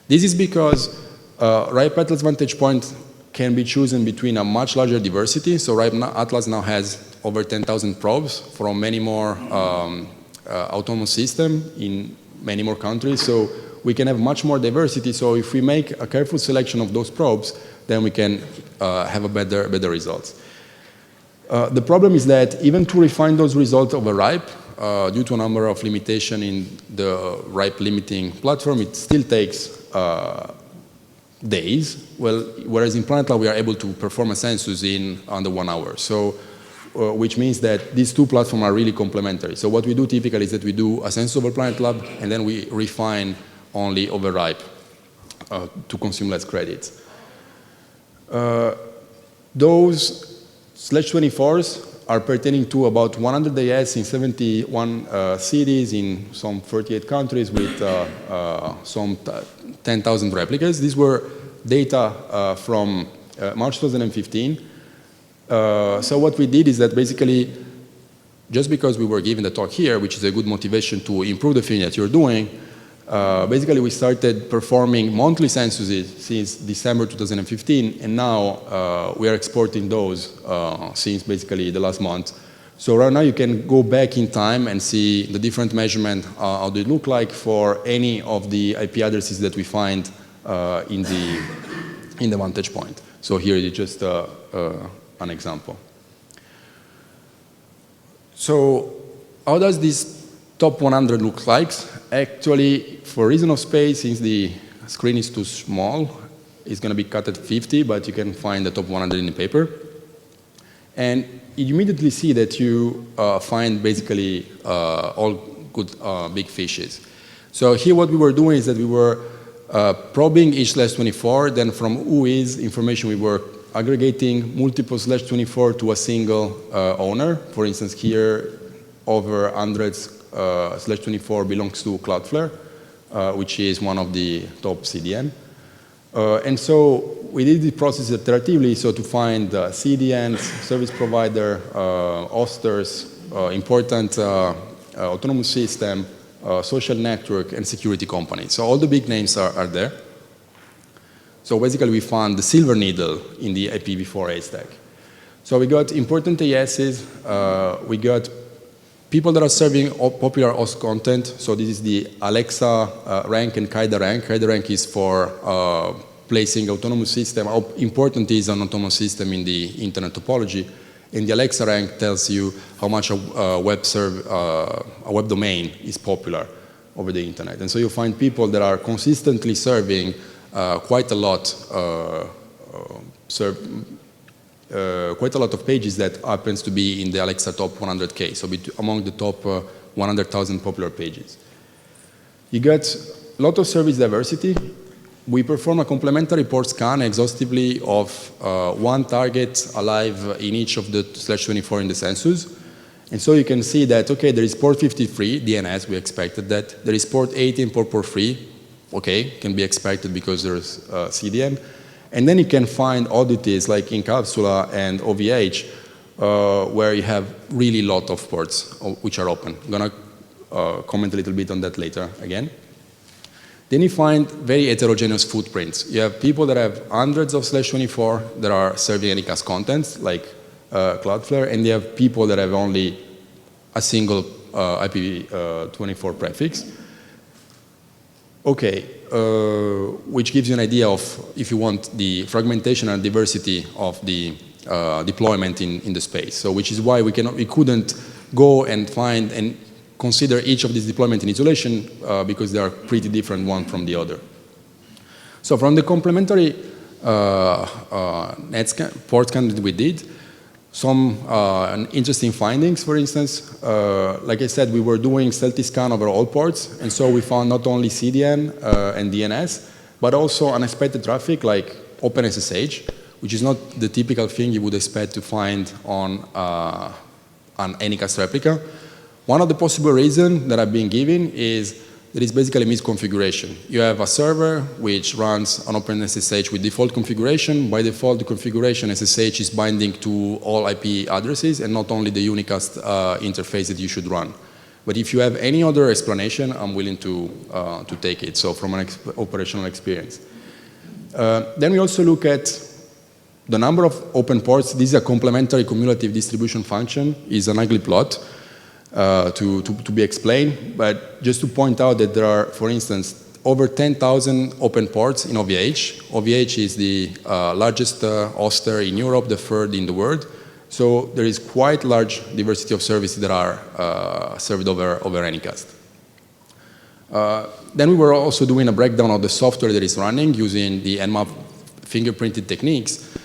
This is because RIPE Atlas vantage point can be chosen between a much larger diversity. So RIPE Atlas now has over 10,000 probes from many more autonomous systems in many more countries. So we can have much more diversity. So if we make a careful selection of those probes, then we can have a better results. The problem is that even to refine those results over RIPE, due to a number of limitations in the RIPE limiting platform, it still takes days, whereas in Planet Lab we are able to perform a census in under 1 hour. So, which means that these 2 platforms are really complementary. So what we do typically is that we do a census over Planet Lab, and then we refine only over RIPE to consume less credits. Those /24s are pertaining to about 100 AS in 71 cities in some 38 countries with some 10,000 replicas. These were data from March 2015. So what we did is that basically, just because we were given the talk here, which is a good motivation to improve the thing that you're doing, basically we started performing monthly censuses since December 2015, and now we are exporting those since basically the last month. So right now you can go back in time and see the different measurement, how they look like for any of the IP addresses that we find in the vantage point. So here is just an example. So how does this top 100 look like? Actually, for reason of space, since the screen is too small, it's going to be cut at 50, but you can find the top 100 in the paper. And you immediately see that you find basically all good big fishes. So here what we were doing is that we were probing each /24, then from whois information we were aggregating multiple /24 to a single owner. For instance, here over hundreds /24 belongs to Cloudflare, which is one of the top CDN. And so we did the process iteratively, so to find CDNs, service provider, hosters, important autonomous system, social network, and security companies. So all the big names are there. So basically we found the silver needle in the IPv4 haystack. So we got important ASs, we got people that are serving popular host content. So this is the Alexa rank and Kaida rank. Kaida rank is for placing autonomous system, how important is an autonomous system in the internet topology. And the Alexa rank tells you how much a web domain is popular over the internet. And so you find people that are consistently serving quite a lot of pages that happens to be in the Alexa top 100K, so among the top 100,000 popular pages. You get a lot of service diversity. We perform a complementary port scan exhaustively of 1 target alive in each of the /24 in the census. And so you can see that, okay, there is port 53, DNS, we expected that. There is port 18, port 3, okay, can be expected because there's CDN. And then you can find oddities like Incapsula and OVH, where you have really a lot of ports which are open. I'm going to comment a little bit on that later again. Then you find very heterogeneous footprints. You have people that have hundreds of /24 that are serving anycast contents, like Cloudflare, and you have people that have only a single IPv24 prefix. Okay, which gives you an idea of, if you want, the fragmentation and diversity of the deployment in the space. So which is why we couldn't go and find and consider each of these deployments in isolation because they are pretty different one from the other. So from the complementary port scan that we did, some interesting findings, for instance. Like I said, we were doing stealthy scan over all ports, and so we found not only CDN and DNS, but also unexpected traffic like OpenSSH, which is not the typical thing you would expect to find on an anycast replica. One of the possible reasons that I've been given is that it's basically misconfiguration. You have a server which runs on OpenSSH with default configuration. By default, the configuration SSH is binding to all IP addresses and not only the unicast interface that you should run. But if you have any other explanation, I'm willing to take it, so from an operational experience. Then we also look at the number of open ports. This is a complementary cumulative distribution function. It's an ugly plot. To be explained, but just to point out that there are, for instance, over 10,000 open ports in OVH. OVH is the largest hoster in Europe, the third in the world. So there is quite large diversity of services that are served over anycast. Then we were also doing a breakdown of the software that is running using the Nmap fingerprinted techniques.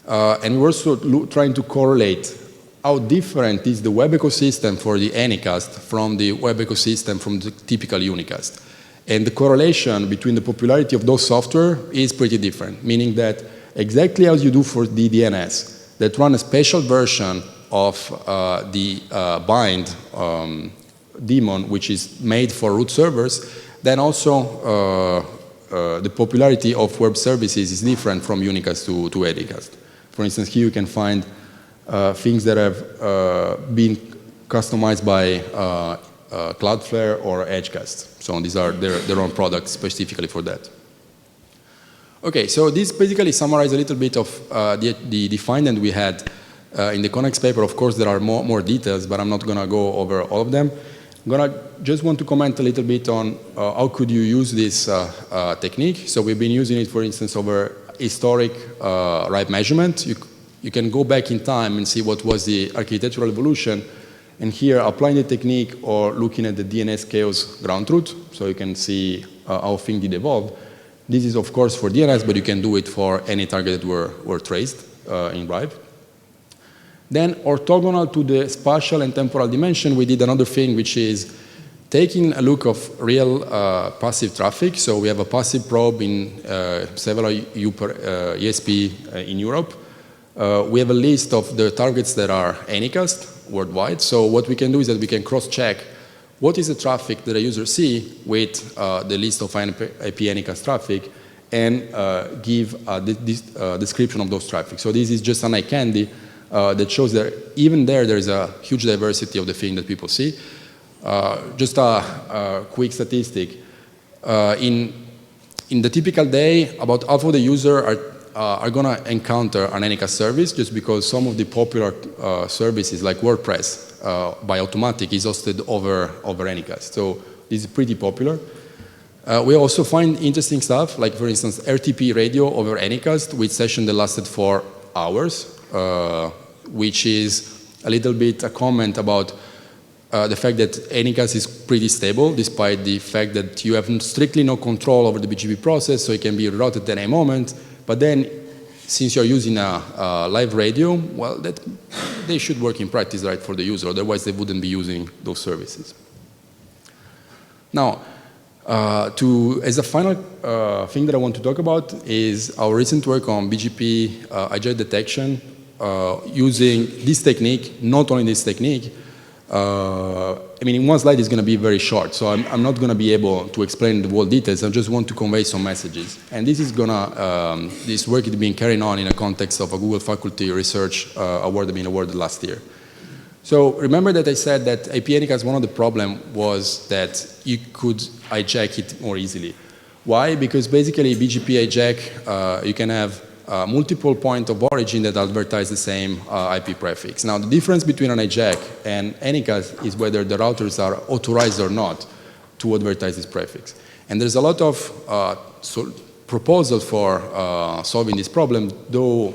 And we were also trying to correlate how different is the web ecosystem for the anycast from the web ecosystem from the typical unicast. And the correlation between the popularity of those software is pretty different, meaning that exactly as you do for the DNS, that run a special version of the bind daemon, which is made for root servers, then also the popularity of web services is different from unicast to anycast. For instance, here you can find things that have been customized by Cloudflare or Edgecast. So these are their own products specifically for that. Okay, so this basically summarizes a little bit of the finding we had in the Connex paper. Of course, there are more details, but I'm not going to go over all of them. I'm going to just want to comment a little bit on how could you use this technique. So we've been using it, for instance, over historic write measurement. You can go back in time and see what was the architectural evolution. And here, applying the technique or looking at the DNS chaos ground truth, so you can see how things did evolve. This is, of course, for DNS, but you can do it for any target that were traced in RIVE. Then, orthogonal to the spatial and temporal dimension, we did another thing, which is taking a look of real passive traffic. So we have a passive probe in several ESP in Europe. We have a list of the targets that are anycast worldwide. So what we can do is that we can cross-check what is the traffic that a user see with the list of IP anycast traffic and give a description of those traffic. So this is just an eye candy that shows that even there is a huge diversity of the thing that people see. Just a quick statistic. In the typical day, about half of the users are going to encounter an anycast service just because some of the popular services like WordPress by automatic is hosted over anycast. So this is pretty popular. We also find interesting stuff like, for instance, RTP radio over anycast with session that lasted for hours, which is a little bit a comment about the fact that anycast is pretty stable despite the fact that you have strictly no control over the BGP process, so it can be routed at any moment. But then, since you're using a live radio, well, they should work in practice right for the user, otherwise they wouldn't be using those services. Now, as a final thing that I want to talk about is our recent work on BGP hijack detection using this technique, not only this technique. I mean, in one slide it's going to be very short, so I'm not going to be able to explain the whole details. I just want to convey some messages. And this is this work is being carried on in a context of a Google Faculty Research Award being awarded last year. So remember that I said that IP anycast, one of the problems was that you could hijack it more easily. Why? Because basically BGP hijack, you can have multiple points of origin that advertise the same IP prefix. Now, the difference between an hijack and anycast is whether the routers are authorized or not to advertise this prefix. And there's a lot of proposals for solving this problem, though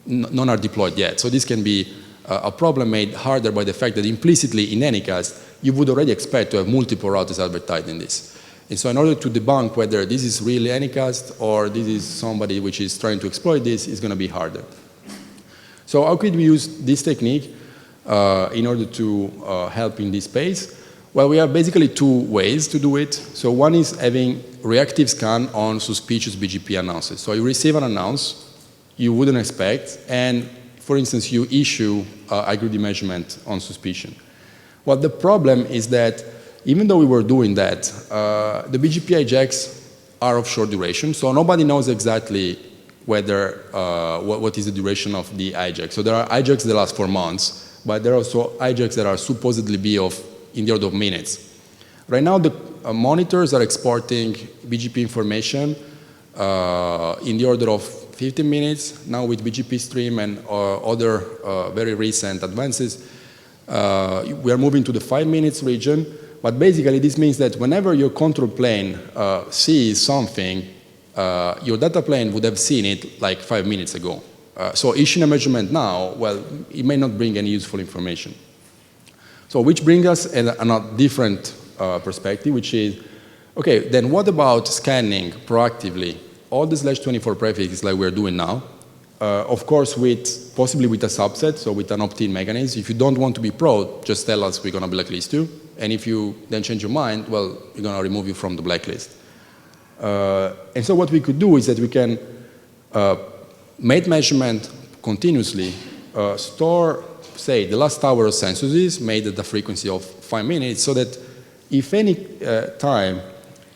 none are deployed yet. So this can be a problem made harder by the fact that implicitly in anycast, you would already expect to have multiple routers advertised in this. And so in order to debunk whether this is really anycast or this is somebody which is trying to exploit this, is going to be harder. So how could we use this technique in order to help in this space? Well, we have basically two ways to do it. So one is having reactive scan on suspicious BGP announces. So you receive an announce you wouldn't expect, and for instance, you issue iGreedy measurement on suspicion. Well, the problem is that even though we were doing that, the BGP hijacks are of short duration, so nobody knows exactly whether what is the duration of the hijack. So there are hijacks that last for months, but there are also hijacks that are supposedly be in the order of minutes. Right now, the monitors are exporting BGP information in the order of 15 minutes. Now with BGP stream and other very recent advances, we are moving to the 5 minutes region. But basically, this means that whenever your control plane sees something, your data plane would have seen it like 5 minutes ago. So issuing a measurement now, well, it may not bring any useful information. So which brings us a different perspective, which is, okay, then what about scanning proactively all the /24 prefixes like we're doing now? Of course, possibly with a subset, so with an opt-in mechanism. If you don't want to be pro, just tell us we're going to blacklist you. And if you then change your mind, well, we're going to remove you from the blacklist. And so what we could do is that we can make measurement continuously, store, say, the last hour of censuses made at a frequency of 5 minutes, so that if any time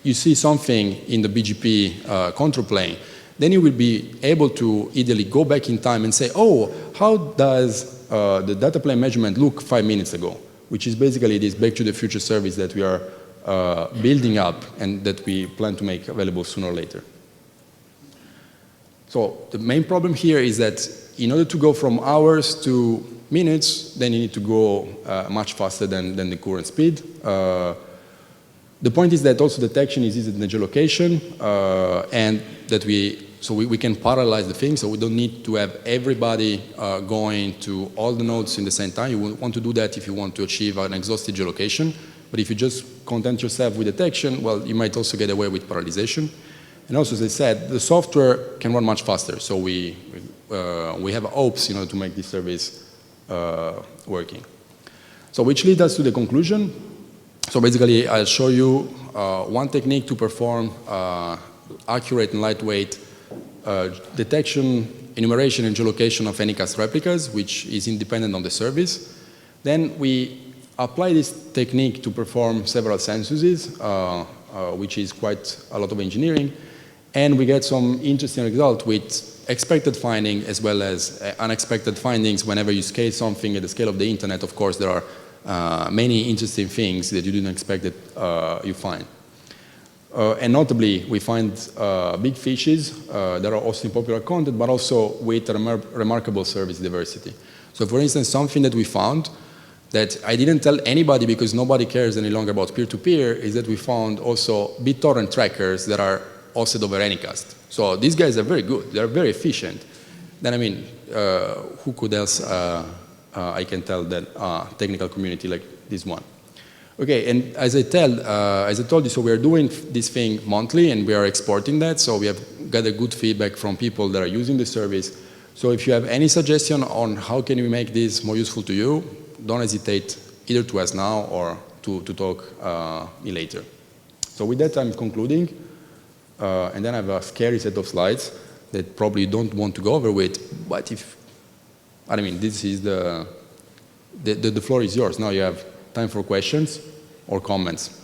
you see something in the BGP control plane, then you will be able to ideally go back in time and say, oh, how does the data plane measurement look 5 minutes ago? Which is basically this Back to the Future service that we are building up and that we plan to make available sooner or later. So the main problem here is that in order to go from hours to minutes, then you need to go much faster than the current speed. The point is that also detection is easy in the geolocation, and that we can parallelize the thing, so we don't need to have everybody going to all the nodes in the same time. You want to do that if you want to achieve an exhaustive geolocation, but if you just content yourself with detection, well, you might also get away with parallelization. And also, as I said, the software can run much faster, so we have hopes to make this service working. So which leads us to the conclusion. So basically, I'll show you one technique to perform accurate and lightweight detection, enumeration, and geolocation of anycast replicas, which is independent on the service. Then we apply this technique to perform several censuses, which is quite a lot of engineering, and we get some interesting results with expected findings as well as unexpected findings. Whenever you scale something at the scale of the internet, of course, there are many interesting things that you didn't expect that you find. And notably, we find big fishes that are also in popular content, but also with remarkable service diversity. So for instance, something that we found that I didn't tell anybody because nobody cares any longer about peer-to-peer is that we found also BitTorrent trackers that are hosted over anycast. So these guys are very good. They're very efficient. Then, I mean, who could else I can tell that technical community like this one? Okay, and as I told you, so we are doing this thing monthly, and we are exporting that. So we have gathered good feedback from people that are using the service. So if you have any suggestion on how can we make this more useful to you, don't hesitate either to ask now or to talk later. So with that, I'm concluding, and then I have a scary set of slides that probably you don't want to go over with. But I mean, this is the floor is yours. Now you have time for questions or comments.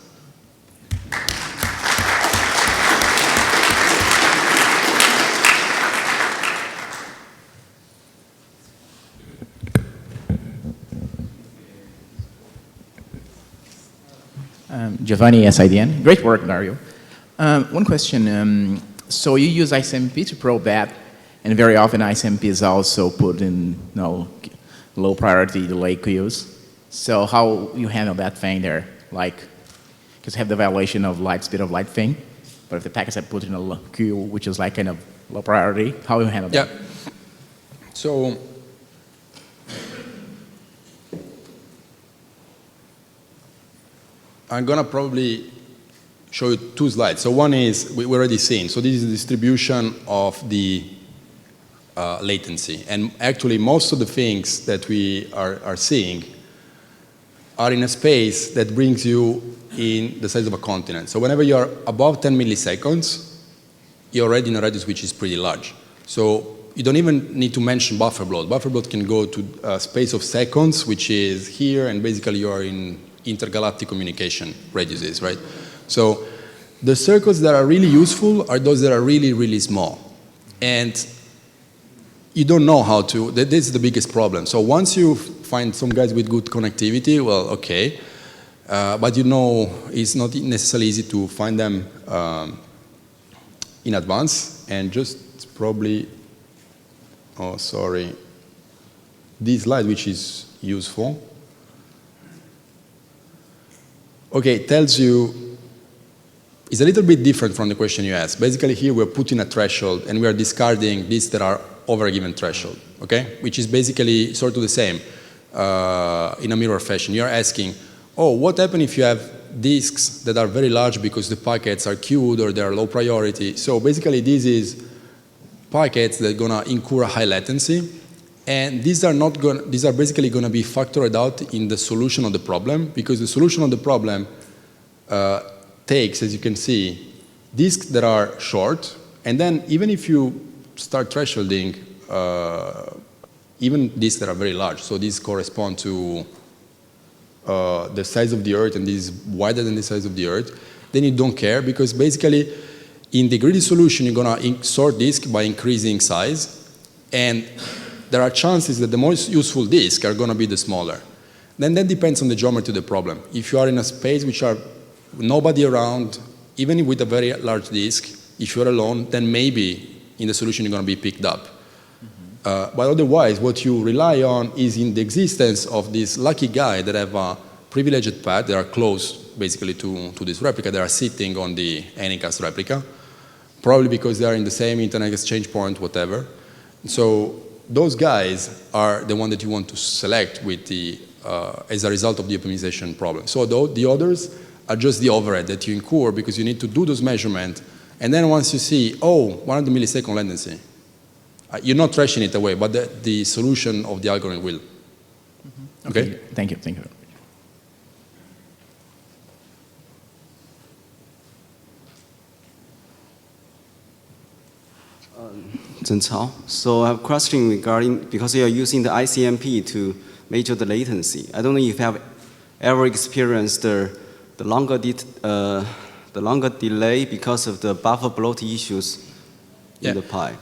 Giovanni, SIDN. Great work, Dario. One question. So you use ICMP to probe that, and very often ICMP is also put in low priority delay queues. So how you handle that thing there? Like, because you have the violation of light, speed of light thing. But if the packets are put in a queue, which is like kind of low priority, how do you handle that? Yeah. So I'm going to probably show you two slides. So one is, we already seen. So this is the distribution of the latency. And actually, most of the things that we are seeing are in a space that brings you in the size of a continent. So whenever you're above 10 milliseconds, you're already in a radius which is pretty large. So you don't even need to mention buffer bloat. Buffer bloat can go to a space of seconds, which is here, and basically you are in intergalactic communication radiuses, right? So the circuits that are really useful are those that are really, really small. And you don't know how to, this is the biggest problem. So once you find some guys with good connectivity, well, okay. But you know it's not necessarily easy to find them in advance. And just probably, oh, sorry, this slide, which is useful. Okay, it tells you, it's a little bit different from the question you asked. Basically here we're putting a threshold and we are discarding these that are over a given threshold, okay? Which is basically sort of the same in a mirror fashion. You're asking, oh, what happens if you have disks that are very large because the packets are queued or they are low priority? So basically this is packets that are gonna incur a high latency, and these are basically gonna be factored out in the solution of the problem, because the solution of the problem takes, as you can see, disks that are short, and then even if you start thresholding, even disks that are very large, so these correspond to the size of the Earth, and this is wider than the size of the Earth, then you don't care, because basically in the greedy solution you're gonna sort disk by increasing size, and there are chances that the most useful disks are gonna be the smaller. Then that depends on the geometry of the problem. If you are in a space which are nobody around, even with a very large disk, if you're alone, then maybe in the solution you're going to be picked up. But otherwise, what you rely on is in the existence of this lucky guy that have a privileged path, that are close basically to this replica, they are sitting on the anycast replica, probably because they are in the same internet exchange point, whatever. So those guys are the one that you want to select with the, as a result of the optimization problem. So the others are just the overhead that you incur because you need to do those measurements. And then once you see, oh, 100 millisecond latency, you're not trashing it away, but the solution of the algorithm will. Okay? Thank you. Thank you. Zhen Cao. So I have a question regarding, because you are using the ICMP to measure the latency. I don't know if you have ever experienced the longer delay because of the buffer bloat issues in the Pi.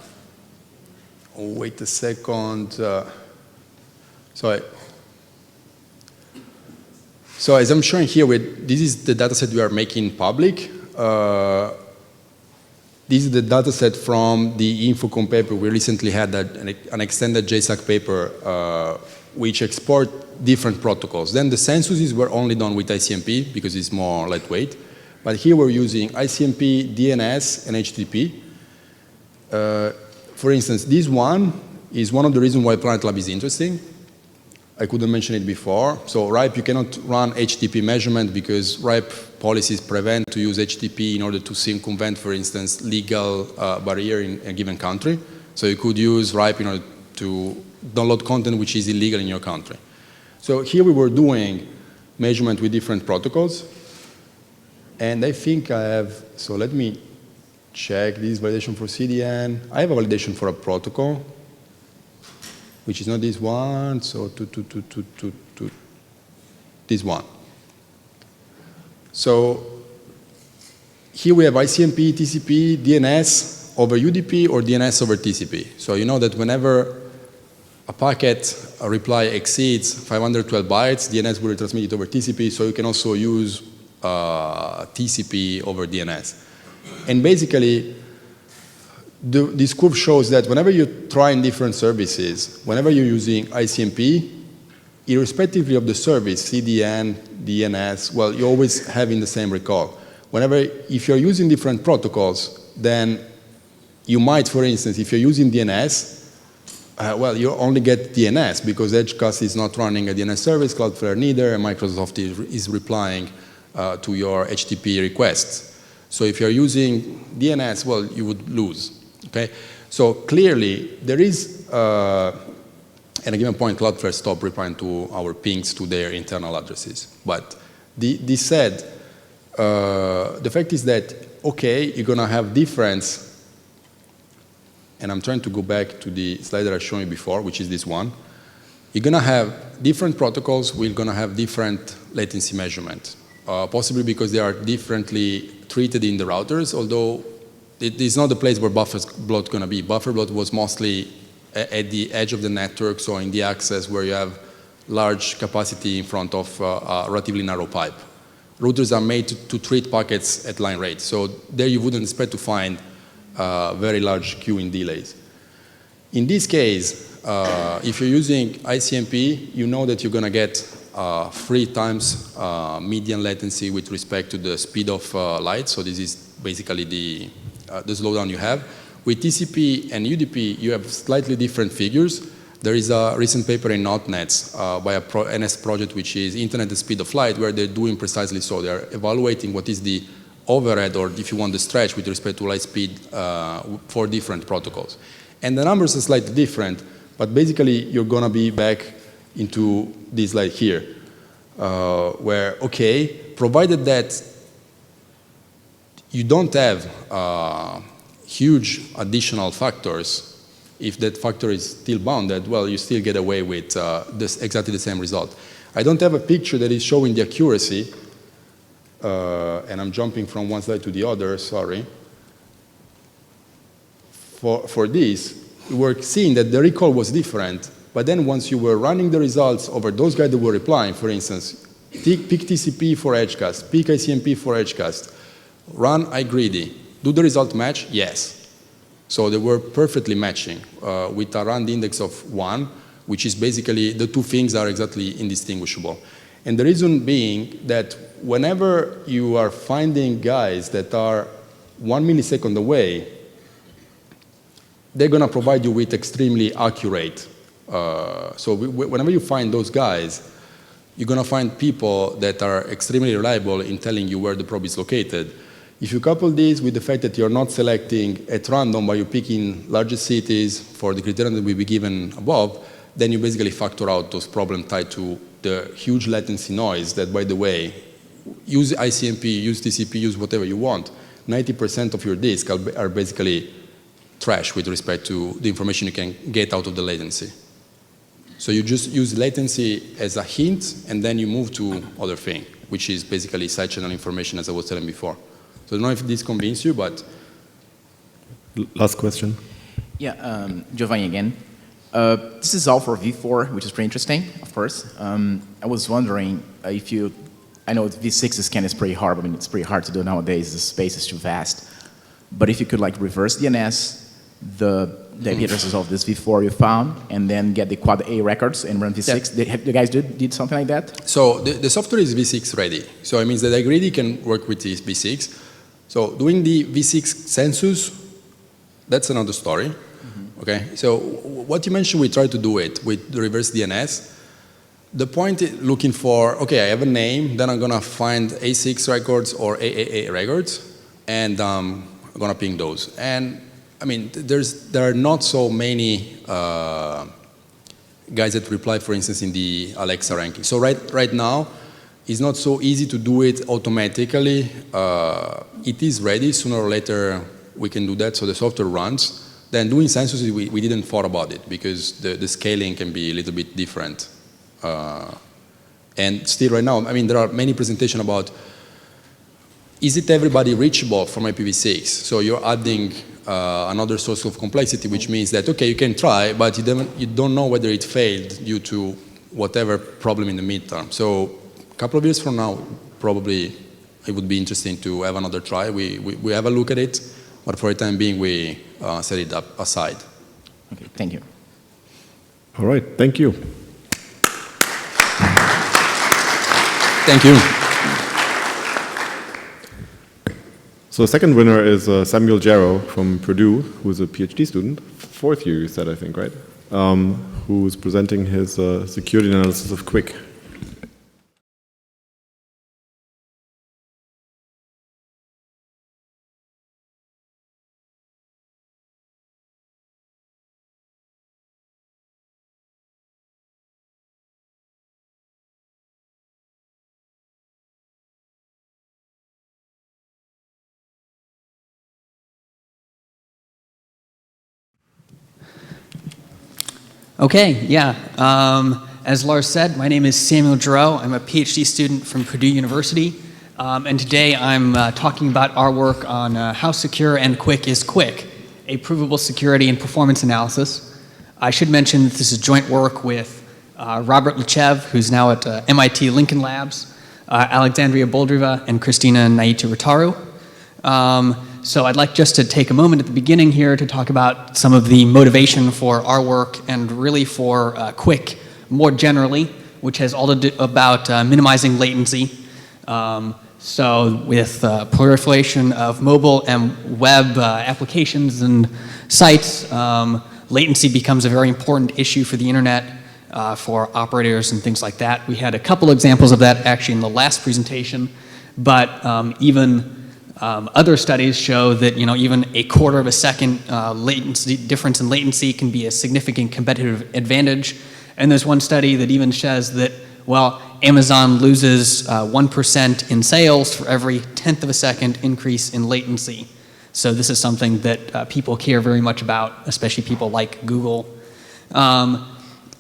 Oh, wait a second. Sorry. So as I'm showing here, this is the dataset we are making public. This is the dataset from the Infocom paper. We recently had an extended JSAC paper which export different protocols. Then the censuses were only done with ICMP because it's more lightweight. But here we're using ICMP, DNS, and HTTP. For instance, this one is one of the reasons why Planet Lab is interesting. I couldn't mention it before. So RIPE, you cannot run HTTP measurement because RIPE policies prevent to use HTTP in order to circumvent, for instance, legal barrier in a given country. So you could use RIPE in order to download content which is illegal in your country. So here we were doing measurement with different protocols. And I think I have, so let me check this validation for CDN. I have a validation for a protocol, which is not this one, so this one. So here we have ICMP, TCP, DNS over UDP or DNS over TCP. So you know that whenever a packet reply exceeds 512 bytes, DNS will retransmit it over TCP, so you can also use TCP over DNS. And basically, this curve shows that whenever you're trying different services, whenever you're using ICMP, irrespectively of the service, CDN, DNS, well, you're always having the same recall. If you're using different protocols, then you might, for instance, if you're using DNS, well, you only get DNS because Edgecast is not running a DNS service, Cloudflare neither, and Microsoft is replying to your HTTP requests. So if you're using DNS, well, you would lose, okay? So clearly, there is, at a given point, Cloudflare stopped replying to our pings to their internal addresses. But this said, the fact is that, okay, you're going to have difference, and I'm trying to go back to the slide that I showed you before, which is this one. You're going to have different protocols, we're going to have different latency measurement, possibly because they are differently treated in the routers, although it is not the place where buffer bloat is going to be. Buffer bloat was mostly at the edge of the network, so in the access where you have large capacity in front of a relatively narrow pipe. Routers are made to treat packets at line rate, so there you wouldn't expect to find very large queuing delays. In this case, if you're using ICMP, you know that you're going to get 3 times median latency with respect to the speed of light, so this is basically the slowdown you have. With TCP and UDP, you have slightly different figures. There is a recent paper in NotNets by a NS project, which is Internet the Speed of Light, where they're doing precisely so. They're evaluating what is the overhead, or if you want the stretch with respect to light speed for different protocols. And the numbers are slightly different, but basically you're going to be back into this slide here, where, okay, provided that you don't have huge additional factors, if that factor is still bounded, well, you still get away with exactly the same result. I don't have a picture that is showing the accuracy, and I'm jumping from one slide to the other, sorry. For this, we were seeing that the recall was different, but then once you were running the results over those guys that were replying, for instance, pick TCP for Edgecast, pick ICMP for Edgecast, run iGreedy. Do the result match? Yes. So they were perfectly matching with a round index of 1, which is basically the two things are exactly indistinguishable. And the reason being that whenever you are finding guys that are 1 millisecond away, they're going to provide you with extremely accurate. So whenever you find those guys, you're going to find people that are extremely reliable in telling you where the probe is located. If you couple this with the fact that you're not selecting at random, but you're picking largest cities for the criterion that will be given above, then you basically factor out those problems tied to the huge latency noise that, by the way, use ICMP, use TCP, use whatever you want. 90% of your disks are basically trash with respect to the information you can get out of the latency. So you just use latency as a hint, and then you move to other thing, which is basically side channel information, as I was telling before. So I don't know if this convinced you, but... Last question. Yeah, Giovanni again. This is all for V4, which is pretty interesting, of course. I was wondering if you... I know V6 scan is pretty hard. I mean, it's pretty hard to do nowadays. The space is too vast. But if you could like reverse DNS, the IP addresses of this V4 you found, and then get the quad A records and run V6. Yeah. You guys did something like that? So the software is V6 ready. So it means that iGreedy can work with this V6. So doing the V6 census, that's another story. Mm-hmm. Okay. So what you mentioned, we tried to do it with the reverse DNS. The point is looking for, okay, I have a name, then I'm going to find A6 records or AAA records, and I'm going to ping those. And I mean, there are not so many guys that reply, for instance, in the Alexa ranking. So right now, it's not so easy to do it automatically. It is ready. Sooner or later, we can do that, so the software runs. Then doing censuses, we didn't thought about it, because the scaling can be a little bit different. And still right now, I mean, there are many presentations about, is it everybody reachable from IPv6? So you're adding another source of complexity, which means that, okay, you can try, but you don't know whether it failed due to whatever problem in the midterm. So a couple of years from now, probably it would be interesting to have another try. We have a look at it, but for the time being, we set it up aside. Okay, thank you. All right, thank you. Thank you. So the second winner is Samuel Jarrow from Purdue, who's a PhD student, fourth year you said, I think, right? Who's presenting his security analysis of Quick. Okay, yeah. As Lars said, my name is Samuel Jarrow. I'm a PhD student from Purdue University. And today I'm talking about our work on how secure and quick is Quick, a provable security and performance analysis. I should mention that this is joint work with Robert Lechev, who's now at MIT Lincoln Labs, Alexandria Boldreva, and Christina Naitu-Rataru. So I'd like just to take a moment at the beginning here to talk about some of the motivation for our work and really for Quick more generally, which has all to do about minimizing latency. So with proliferation of mobile and web applications and sites, latency becomes a very important issue for the internet, for operators and things like that. We had a couple examples of that actually in the last presentation, but even other studies show that even a quarter of a second latency difference in latency can be a significant competitive advantage. And there's one study that even says that, well, Amazon loses 1% in sales for every tenth of a second increase in latency. So this is something that people care very much about, especially people like Google.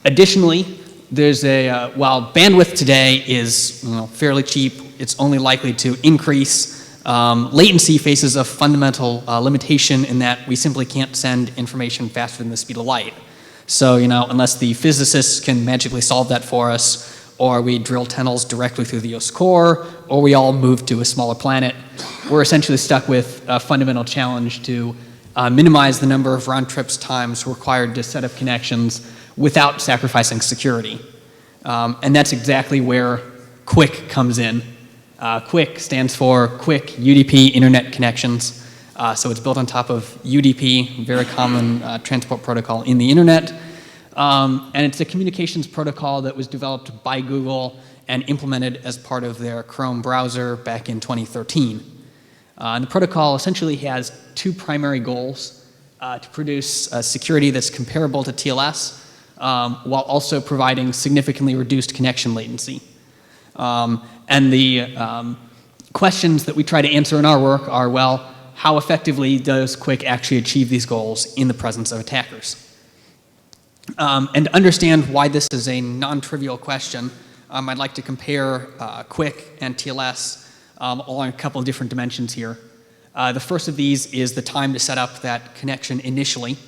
Additionally, there's while bandwidth today is fairly cheap, it's only likely to increase. Latency faces a fundamental limitation in that we simply can't send information faster than the speed of light. So, unless the physicists can magically solve that for us, or we drill tunnels directly through the Earth's core, or we all move to a smaller planet, we're essentially stuck with a fundamental challenge to minimize the number of round trips times required to set up connections without sacrificing security. And that's exactly where Quick comes in. Quick stands for Quick UDP Internet Connections. So it's built on top of UDP, very common transport protocol in the internet. And it's a communications protocol that was developed by Google and implemented as part of their Chrome browser back in 2013. And the protocol essentially has two primary goals: to produce security that's comparable to TLS, while also providing significantly reduced connection latency. And the questions that we try to answer in our work are, well, how effectively does Quick actually achieve these goals in the presence of attackers? And to understand why this is a non-trivial question, I'd like to compare Quick and TLS along a couple of different dimensions here. The first of these is the time to set up that connection initially.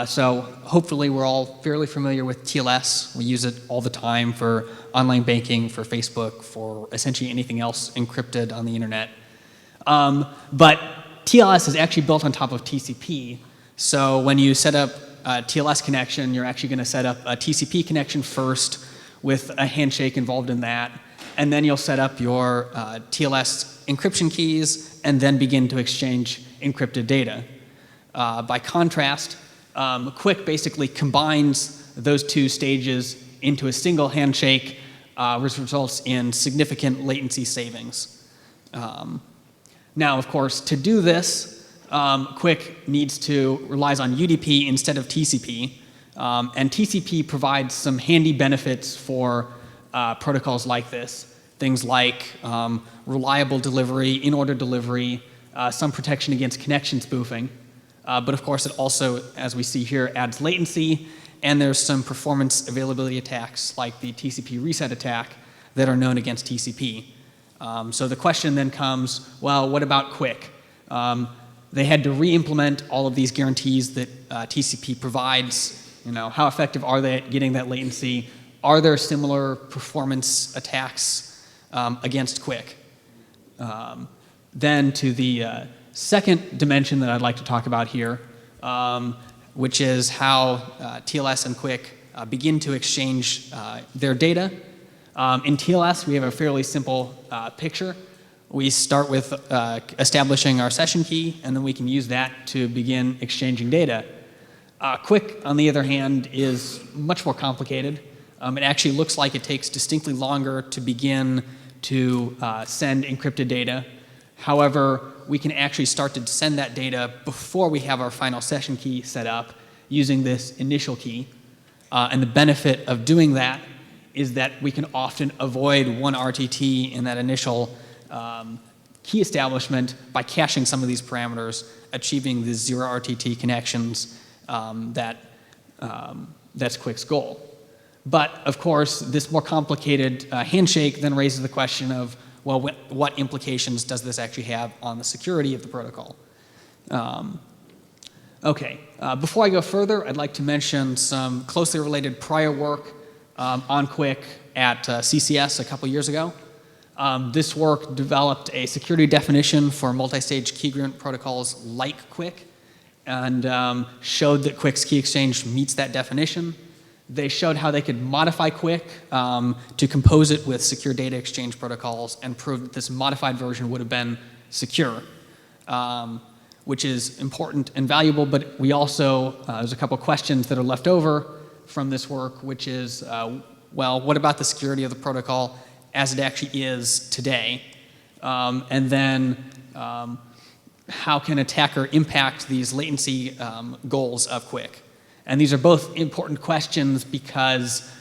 So hopefully we're all fairly familiar with TLS. We use it all the time for online banking, for Facebook, for essentially anything else encrypted on the internet. But TLS is actually built on top of TCP. So when you set up a TLS connection, you're actually going to set up a TCP connection first with a handshake involved in that. And then you'll set up your TLS encryption keys and then begin to exchange encrypted data. By contrast, Quick basically combines those two stages into a single handshake, which results in significant latency savings. Now, of course, to do this, Quick relies on UDP instead of TCP, and TCP provides some handy benefits for protocols like this. Things like reliable delivery, in-order delivery, some protection against connection spoofing. But of course, it also, as we see here, adds latency, and there's some performance availability attacks like the TCP reset attack that are known against TCP. So the question then comes, well, what about Quick? They had to re-implement all of these guarantees that TCP provides. How effective are they at getting that latency? Are there similar performance attacks against Quick? Then to the second dimension that I'd like to talk about here, which is how TLS and Quick begin to exchange their data. In TLS, we have a fairly simple picture. We start with establishing our session key, and then we can use that to begin exchanging data. Quick, on the other hand, is much more complicated. It actually looks like it takes distinctly longer to begin to send encrypted data. However, we can actually start to send that data before we have our final session key set up using this initial key. And the benefit of doing that is that we can often avoid one RTT in that initial key establishment by caching some of these parameters, achieving the 0 RTT connections that's Quick's goal. But of course, this more complicated handshake then raises the question of, well, what implications does this actually have on the security of the protocol? Okay, before I go further, I'd like to mention some closely related prior work on Quick at CCS a couple years ago. This work developed a security definition for multi-stage key agreement protocols like Quick, and showed that Quick's key exchange meets that definition. They showed how they could modify Quick to compose it with secure data exchange protocols and prove that this modified version would have been secure, which is important and valuable, but we also, there's a couple questions that are left over from this work, which is, well, what about the security of the protocol as it actually is today? And then how can attacker impact these latency goals of Quick? And these are both important questions because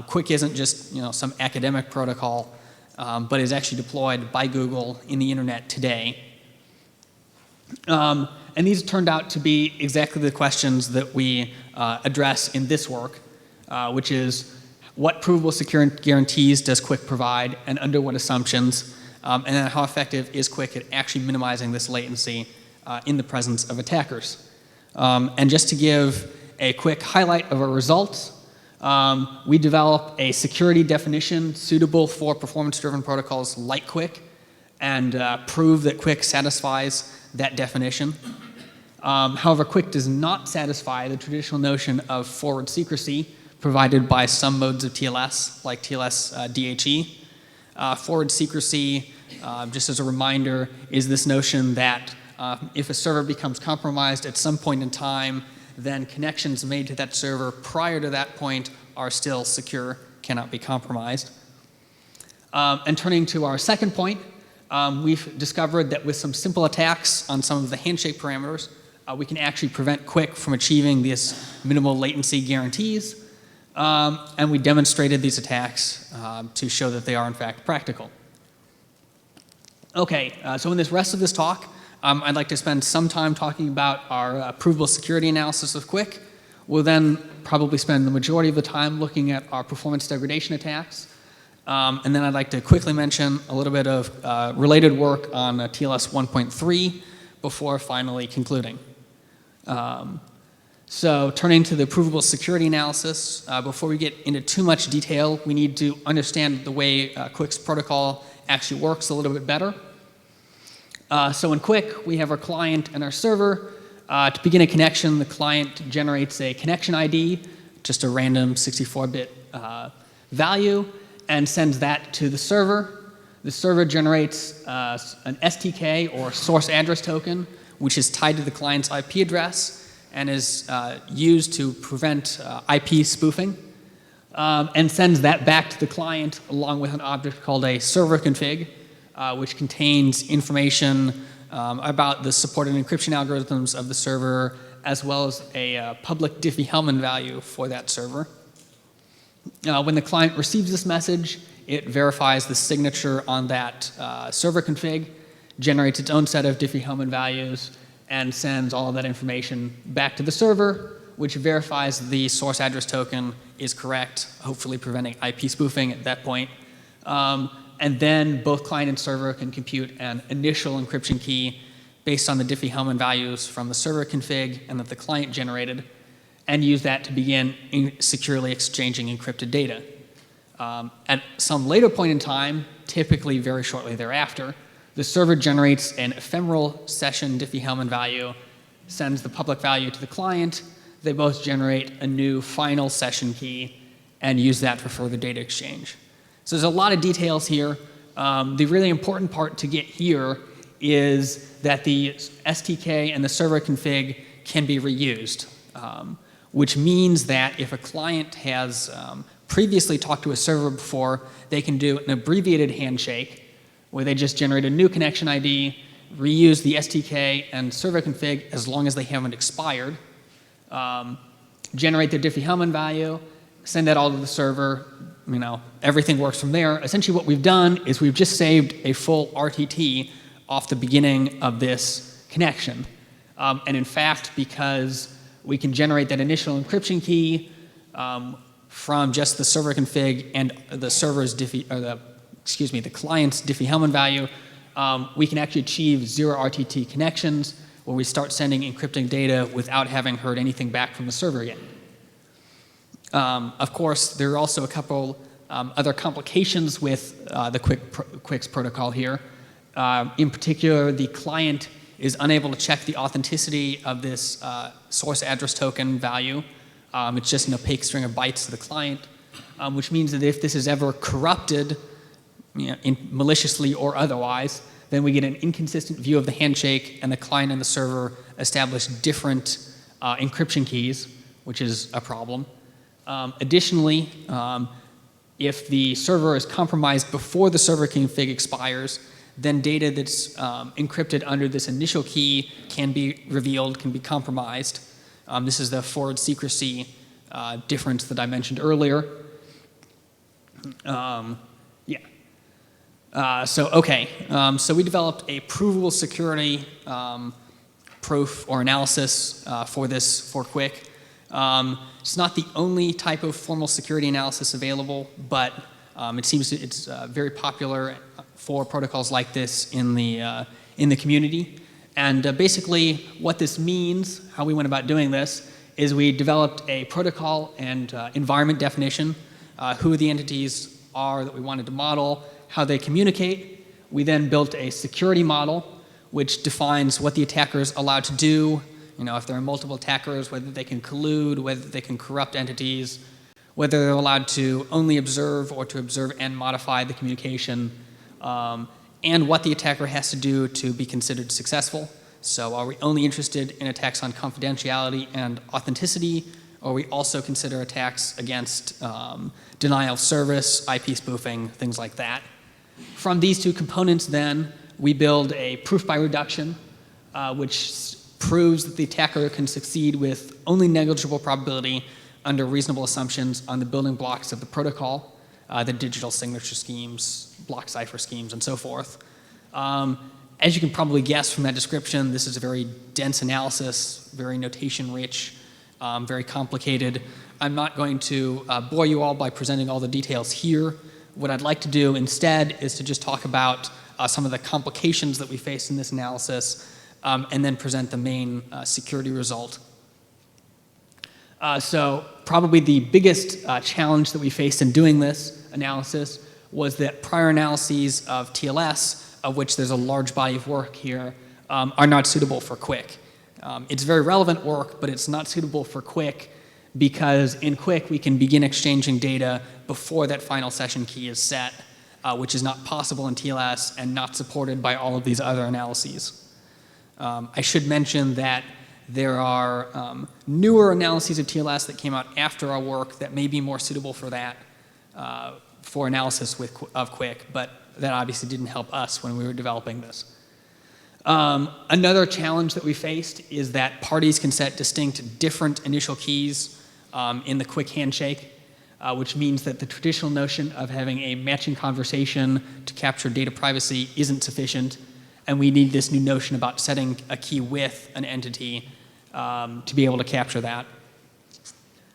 Quick isn't just some academic protocol, but is actually deployed by Google in the internet today. And these turned out to be exactly the questions that we address in this work, which is what provable security guarantees does Quick provide and under what assumptions, and then how effective is Quick at actually minimizing this latency in the presence of attackers. And just to give a quick highlight of our results, we develop a security definition suitable for performance-driven protocols like Quick and prove that Quick satisfies that definition. However, Quick does not satisfy the traditional notion of forward secrecy provided by some modes of TLS, like TLS DHE. Forward secrecy, just as a reminder, is this notion that if a server becomes compromised at some point in time, then connections made to that server prior to that point are still secure, cannot be compromised. And turning to our second point, we've discovered that with some simple attacks on some of the handshake parameters, we can actually prevent Quick from achieving these minimal latency guarantees. And we demonstrated these attacks to show that they are in fact practical. Okay, so in this rest of this talk, I'd like to spend some time talking about our provable security analysis of Quick. We'll then probably spend the majority of the time looking at our performance degradation attacks. And then I'd like to quickly mention a little bit of related work on TLS 1.3 before finally concluding. So turning to the provable security analysis, before we get into too much detail, we need to understand the way Quick's protocol actually works a little bit better. So in Quick, we have our client and our server. To begin a connection, the client generates a connection ID, just a random 64-bit value, and sends that to the server. The server generates an STK, or source address token, which is tied to the client's IP address and is used to prevent IP spoofing, and sends that back to the client along with an object called a server config, which contains information about the supported encryption algorithms of the server, as well as a public Diffie-Hellman value for that server. When the client receives this message, it verifies the signature on that server config, generates its own set of Diffie-Hellman values, and sends all of that information back to the server, which verifies the source address token is correct, hopefully preventing IP spoofing at that point. And then both client and server can compute an initial encryption key based on the Diffie-Hellman values from the server config and that the client generated, and use that to begin securely exchanging encrypted data. At some later point in time, typically very shortly thereafter, the server generates an ephemeral session Diffie-Hellman value, sends the public value to the client. They both generate a new final session key and use that for further data exchange. So there's a lot of details here. The really important part to get here is that the STK and the server config can be reused, which means that if a client has previously talked to a server before, they can do an abbreviated handshake where they just generate a new connection ID, reuse the STK and server config as long as they haven't expired, generate their Diffie-Hellman value, send that all to the server, everything works from there. Essentially what we've done is we've just saved a full RTT off the beginning of this connection. And in fact, because we can generate that initial encryption key from just the server config and the server's the client's Diffie-Hellman value, we can actually achieve zero RTT connections where we start sending encrypting data without having heard anything back from the server yet. Of course, there are also a couple other complications with the QUICS protocol here. In particular, the client is unable to check the authenticity of this source address token value. It's just an opaque string of bytes to the client, which means that if this is ever corrupted, maliciously or otherwise, then we get an inconsistent view of the handshake, and the client and the server establish different encryption keys, which is a problem. Additionally, if the server is compromised before the server config expires, then data that's encrypted under this initial key can be revealed, can be compromised. This is the forward secrecy difference that I mentioned earlier. So we developed a provable security proof or analysis for QUIC. It's not the only type of formal security analysis available, but it seems it's very popular for protocols like this in the community. And basically what this means, how we went about doing this, is we developed a protocol and environment definition, who the entities are that we wanted to model, how they communicate. We then built a security model which defines what the attacker is allowed to do, if there are multiple attackers, whether they can collude, whether they can corrupt entities, whether they're allowed to only observe or to observe and modify the communication, and what the attacker has to do to be considered successful. So are we only interested in attacks on confidentiality and authenticity, or we also consider attacks against denial of service, IP spoofing, things like that? From these two components then, we build a proof by reduction, which proves that the attacker can succeed with only negligible probability under reasonable assumptions on the building blocks of the protocol, the digital signature schemes, block cipher schemes, and so forth. As you can probably guess from that description, this is a very dense analysis, very notation-rich, very complicated. I'm not going to bore you all by presenting all the details here. What I'd like to do instead is to just talk about some of the complications that we face in this analysis, and then present the main security result. So probably the biggest challenge that we faced in doing this analysis was that prior analyses of TLS, of which there's a large body of work here, are not suitable for QUIC. It's very relevant work, but it's not suitable for QUIC because in QUIC we can begin exchanging data before that final session key is set, which is not possible in TLS and not supported by all of these other analyses. I should mention that there are newer analyses of TLS that came out after our work that may be more suitable for that, for analysis of QUIC, but that obviously didn't help us when we were developing this. Another challenge that we faced is that parties can set distinct different initial keys in the QUIC handshake, which means that the traditional notion of having a matching conversation to capture data privacy isn't sufficient, and we need this new notion about setting a key with an entity to be able to capture that.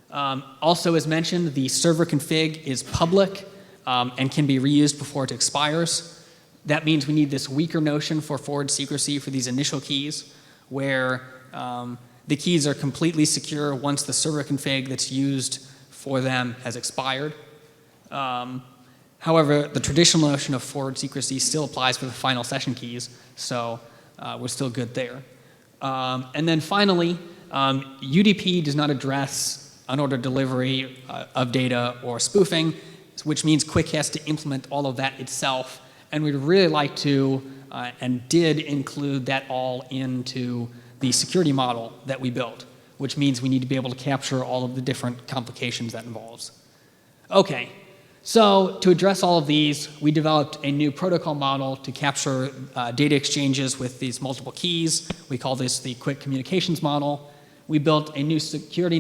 Also, as mentioned, the server config is public and can be reused before it expires. That means we need this weaker notion for forward secrecy for these initial keys, where the keys are completely secure once the server config that's used for them has expired. However, the traditional notion of forward secrecy still applies for the final session keys, so we're still good there. And then finally, UDP does not address unordered delivery of data or spoofing. which means Quick has to implement all of that itself. And we'd really like to, and did include that all into the security model that we built, which means we need to be able to capture all of the different complications that involves. Okay, so to address all of these, we developed a new protocol model to capture data exchanges with these multiple keys. We call this the Quick Communications Model. We built a new security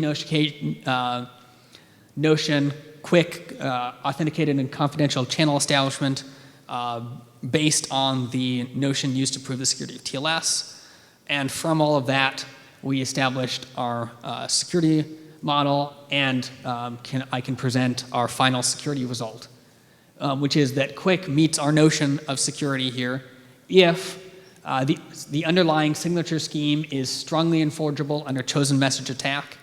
notion, Quick Authenticated and Confidential Channel Establishment, based on the notion used to prove the security of TLS. And from all of that, we established our security model, and I can present our final security result, which is that Quick meets our notion of security here if the underlying signature scheme is strongly enforceable under chosen message attack,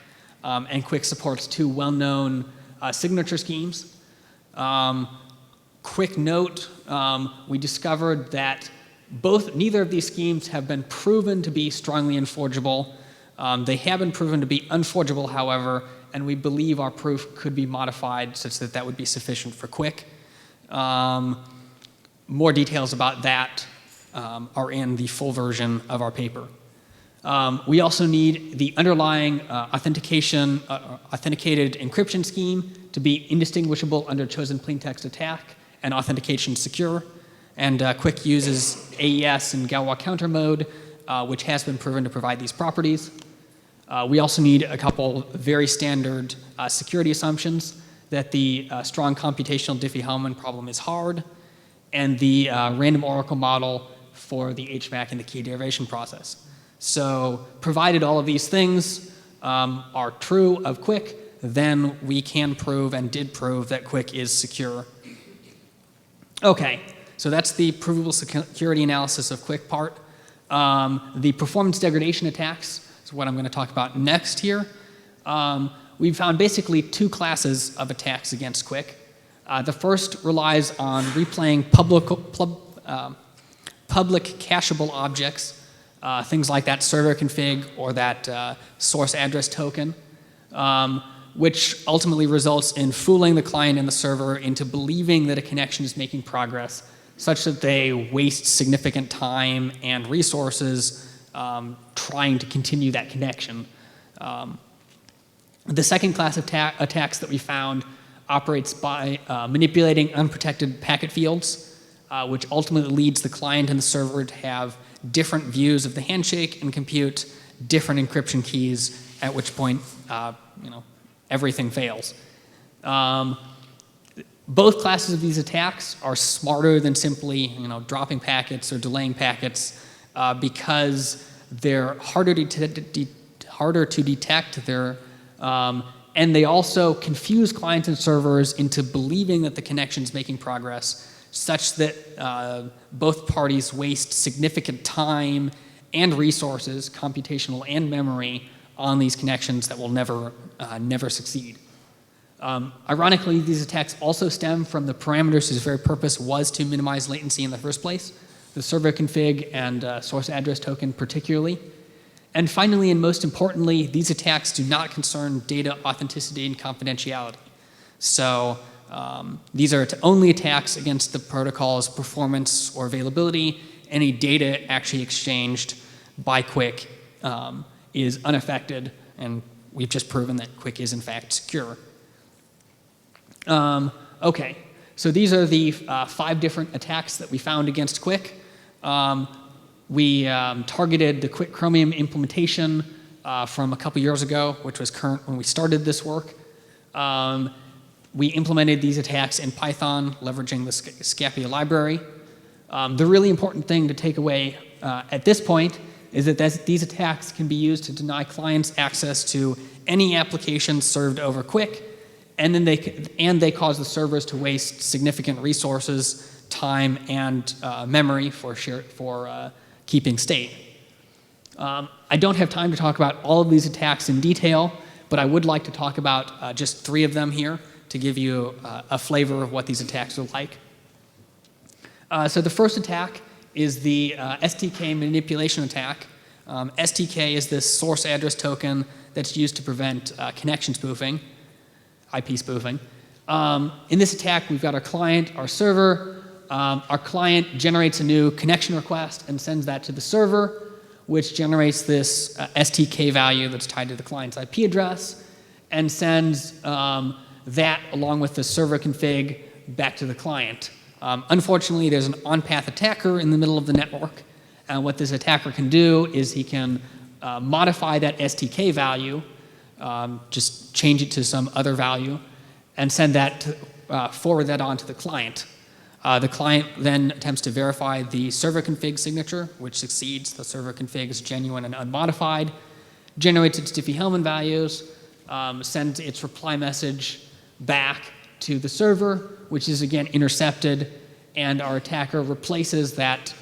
and Quick supports two well-known signature schemes. Quick note, we discovered that neither of these schemes have been proven to be strongly enforceable. They have been proven to be unforgeable, however, and we believe our proof could be modified such that that would be sufficient for Quick. More details about that are in the full version of our paper. We also need the underlying authenticated encryption scheme to be indistinguishable under chosen plaintext attack and authentication secure. And Quick uses AES and Galois counter mode, which has been proven to provide these properties. We also need a couple very standard security assumptions, that the strong computational Diffie-Hellman problem is hard, and the random oracle model for the HVAC and the key derivation process. So provided all of these things are true of Quick, then we can prove and did prove that Quick is secure. Okay, so that's the provable security analysis of Quick part. The performance degradation attacks is what I'm going to talk about next here. We've found basically two classes of attacks against Quick. The first relies on replaying public cacheable objects, things like that server config or that source address token, which ultimately results in fooling the client and the server into believing that a connection is making progress, such that they waste significant time and resources trying to continue that connection. The second class of attacks that we found operates by manipulating unprotected packet fields, which ultimately leads the client and the server to have different views of the handshake and compute different encryption keys, at which point everything fails. Both classes of these attacks are smarter than simply dropping packets or delaying packets because they're harder to detect. And they also confuse clients and servers into believing that the connection is making progress, such that both parties waste significant time and resources, computational and memory, on these connections that will never succeed. Ironically, these attacks also stem from the parameters whose very purpose was to minimize latency in the first place, the server config and source address token particularly. And finally, and most importantly, these attacks do not concern data authenticity and confidentiality. So these are only attacks against the protocol's performance or availability. Any data actually exchanged by Quick is unaffected, and we've just proven that Quick is in fact secure. Okay, so these are the 5 different attacks that we found against Quick. We targeted the Quick Chromium implementation from a couple years ago, which was current when we started this work. We implemented these attacks in Python, leveraging the Scapia library. The really important thing to take away at this point is that these attacks can be used to deny clients access to any application served over Quick, and then they cause the servers to waste significant resources, time, and memory for keeping state. I don't have time to talk about all of these attacks in detail, but I would like to talk about just 3 of them here to give you a flavor of what these attacks are like. So the first attack is the STK manipulation attack. STK is this source address token that's used to prevent connection spoofing, IP spoofing. In this attack, we've got our client, our server. Our client generates a new connection request and sends that to the server, which generates this STK value that's tied to the client's IP address, and sends that along with the server config back to the client. Unfortunately, there's an on-path attacker in the middle of the network, and what this attacker can do is he can modify that STK value, just change it to some other value, and send that to, forward that on to the client. The client then attempts to verify the server config signature, which succeeds. The server config is genuine and unmodified, generates its Diffie-Hellman values, sends its reply message back to the server, which is again intercepted, and our attacker replaces that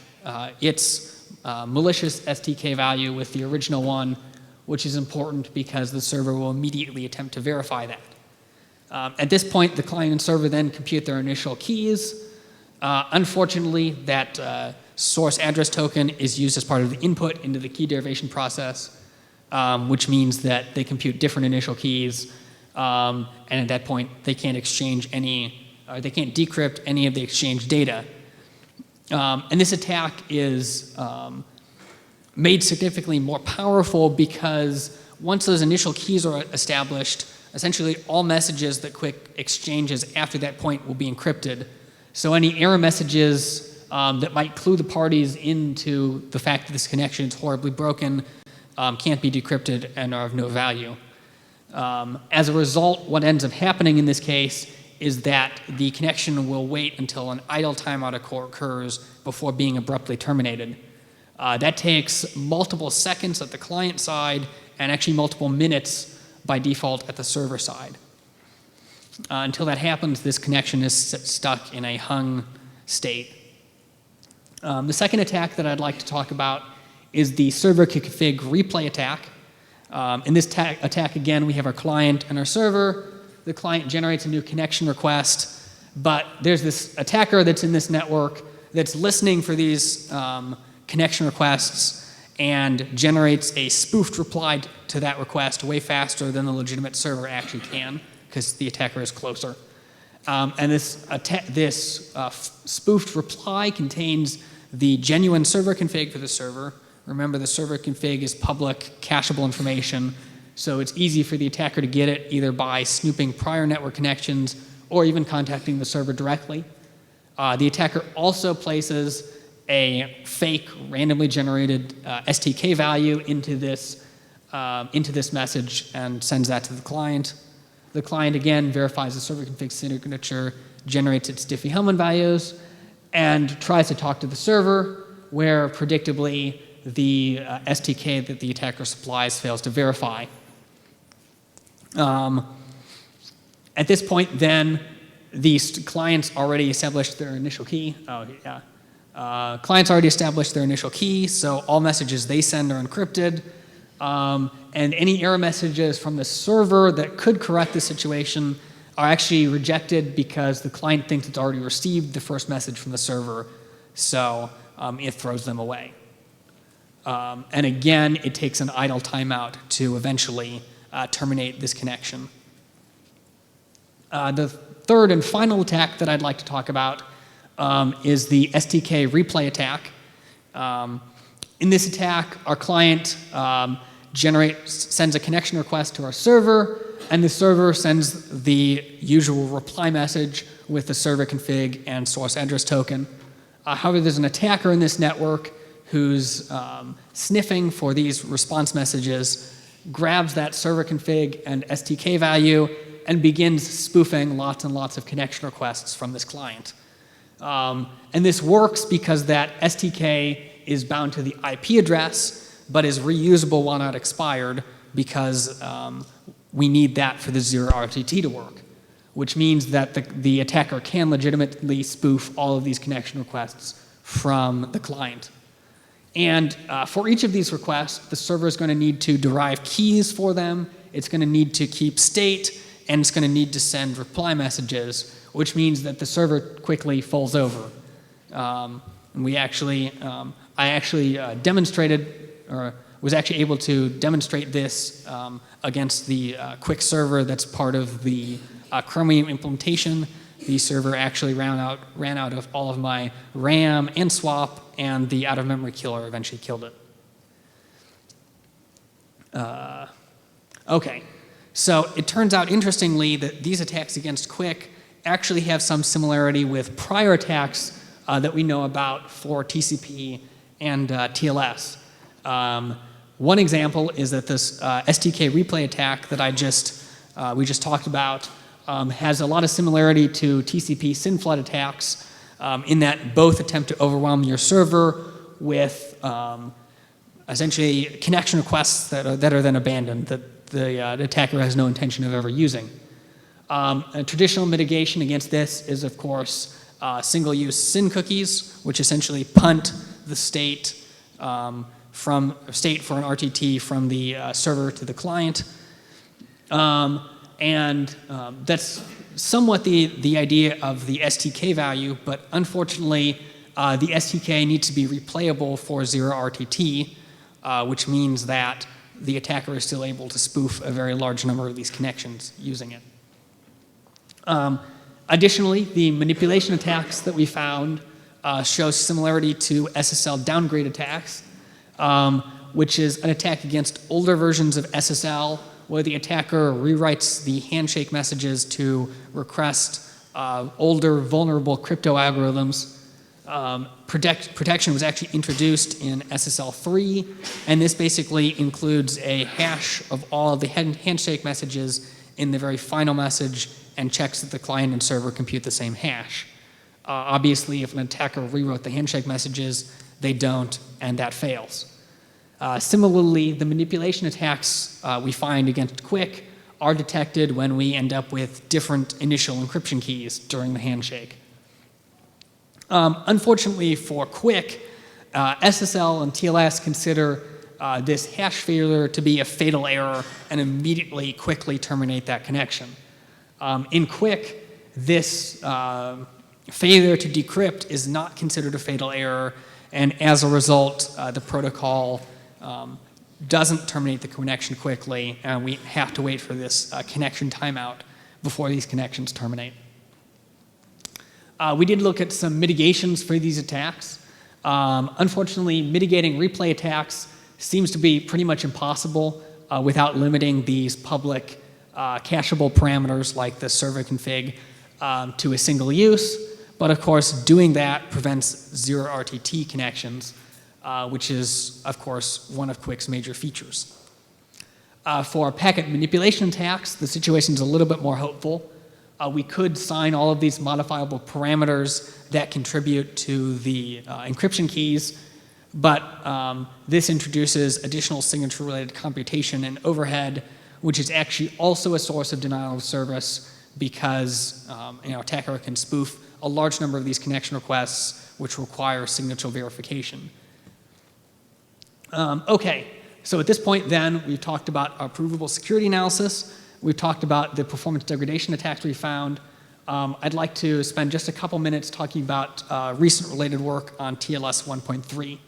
its malicious STK value with the original one, which is important because the server will immediately attempt to verify that. At this point, the client and server then compute their initial keys. Unfortunately, that source address token is used as part of the input into the key derivation process, which means that they compute different initial keys, and at that point, they can't exchange any, or they can't decrypt any of the exchange data. And this attack is made significantly more powerful because once those initial keys are established, essentially all messages that Quick exchanges after that point will be encrypted. So any error messages that might clue the parties into the fact that this connection is horribly broken can't be decrypted and are of no value. As a result, what ends up happening in this case is that the connection will wait until an idle timeout occurs before being abruptly terminated. That takes multiple seconds at the client side and actually multiple minutes by default at the server side. Until that happens, this connection is stuck in a hung state. The second attack that I'd like to talk about is the server config replay attack. In this attack, again, we have our client and our server. The client generates a new connection request, but there's this attacker that's in this network that's listening for these connection requests and generates a spoofed reply to that request way faster than the legitimate server actually can, because the attacker is closer. And this spoofed reply contains the genuine server config for the server. Remember, the server config is public cacheable information, so it's easy for the attacker to get it either by snooping prior network connections or even contacting the server directly. The attacker also places a fake randomly generated STK value into this message and sends that to the client. The client again verifies the server config signature, generates its Diffie-Hellman values, and tries to talk to the server, where predictably the STK that the attacker supplies fails to verify. At this point, then, these clients already established their initial key. Clients already established their initial key, so all messages they send are encrypted. And any error messages from the server that could correct the situation are actually rejected because the client thinks it's already received the first message from the server, so it throws them away. And again, it takes an idle timeout to eventually terminate this connection. The third and final attack that I'd like to talk about is the STK replay attack. In this attack, our client sends a connection request to our server, and the server sends the usual reply message with the server config and source address token. However, there's an attacker in this network who's sniffing for these response messages, grabs that server config and STK value, and begins spoofing lots and lots of connection requests from this client. And this works because that STK is bound to the IP address, but is reusable while not expired because we need that for the zero RTT to work, which means that the attacker can legitimately spoof all of these connection requests from the client. And for each of these requests, the server is going to need to derive keys for them, it's going to need to keep state, and it's going to need to send reply messages, which means that the server quickly falls over. And I actually demonstrated, or was actually able to demonstrate this against the Quick server that's part of the Chromium implementation, the server actually ran out of all of my RAM and swap, and the out-of-memory killer eventually killed it. Okay, so it turns out, interestingly, that these attacks against Quick actually have some similarity with prior attacks that we know about for TCP and TLS. One example is that this STK replay attack that we just talked about has a lot of similarity to TCP SYN flood attacks in that both attempt to overwhelm your server with essentially connection requests that are then abandoned, that the attacker has no intention of ever using. A traditional mitigation against this is, of course, single-use SYN cookies, which essentially punt the state for an RTT from the server to the client. That's somewhat the idea of the STK value, but unfortunately, the STK needs to be replayable for 0 RTT, which means that the attacker is still able to spoof a very large number of these connections using it. Additionally, the manipulation attacks that we found show similarity to SSL downgrade attacks, which is an attack against older versions of SSL, where the attacker rewrites the handshake messages to request older vulnerable crypto algorithms. Protection was actually introduced in SSL 3, and this basically includes a hash of all the handshake messages in the very final message and checks that the client and server compute the same hash. Obviously, if an attacker rewrote the handshake messages, they don't, and that fails. Similarly, the manipulation attacks we find against Quick are detected when we end up with different initial encryption keys during the handshake. Unfortunately for Quick, SSL and TLS consider this hash failure to be a fatal error and immediately quickly terminate that connection. In Quick, this failure to decrypt is not considered a fatal error, and as a result, the protocol doesn't terminate the connection quickly, and we have to wait for this connection timeout before these connections terminate. We did look at some mitigations for these attacks. Unfortunately, mitigating replay attacks seems to be pretty much impossible without limiting these public cacheable parameters like the server config to a single use. But of course, doing that prevents 0 RTT connections, which is, of course, one of Quick's major features. For packet manipulation attacks, the situation is a little bit more hopeful. We could sign all of these modifiable parameters that contribute to the encryption keys, but this introduces additional signature-related computation and overhead, which is actually also a source of denial of service because attacker can spoof a large number of these connection requests, which require signature verification. Okay, so at this point then, we've talked about our provable security analysis. We've talked about the performance degradation attacks we found. I'd like to spend just a couple minutes talking about recent related work on TLS 1.3.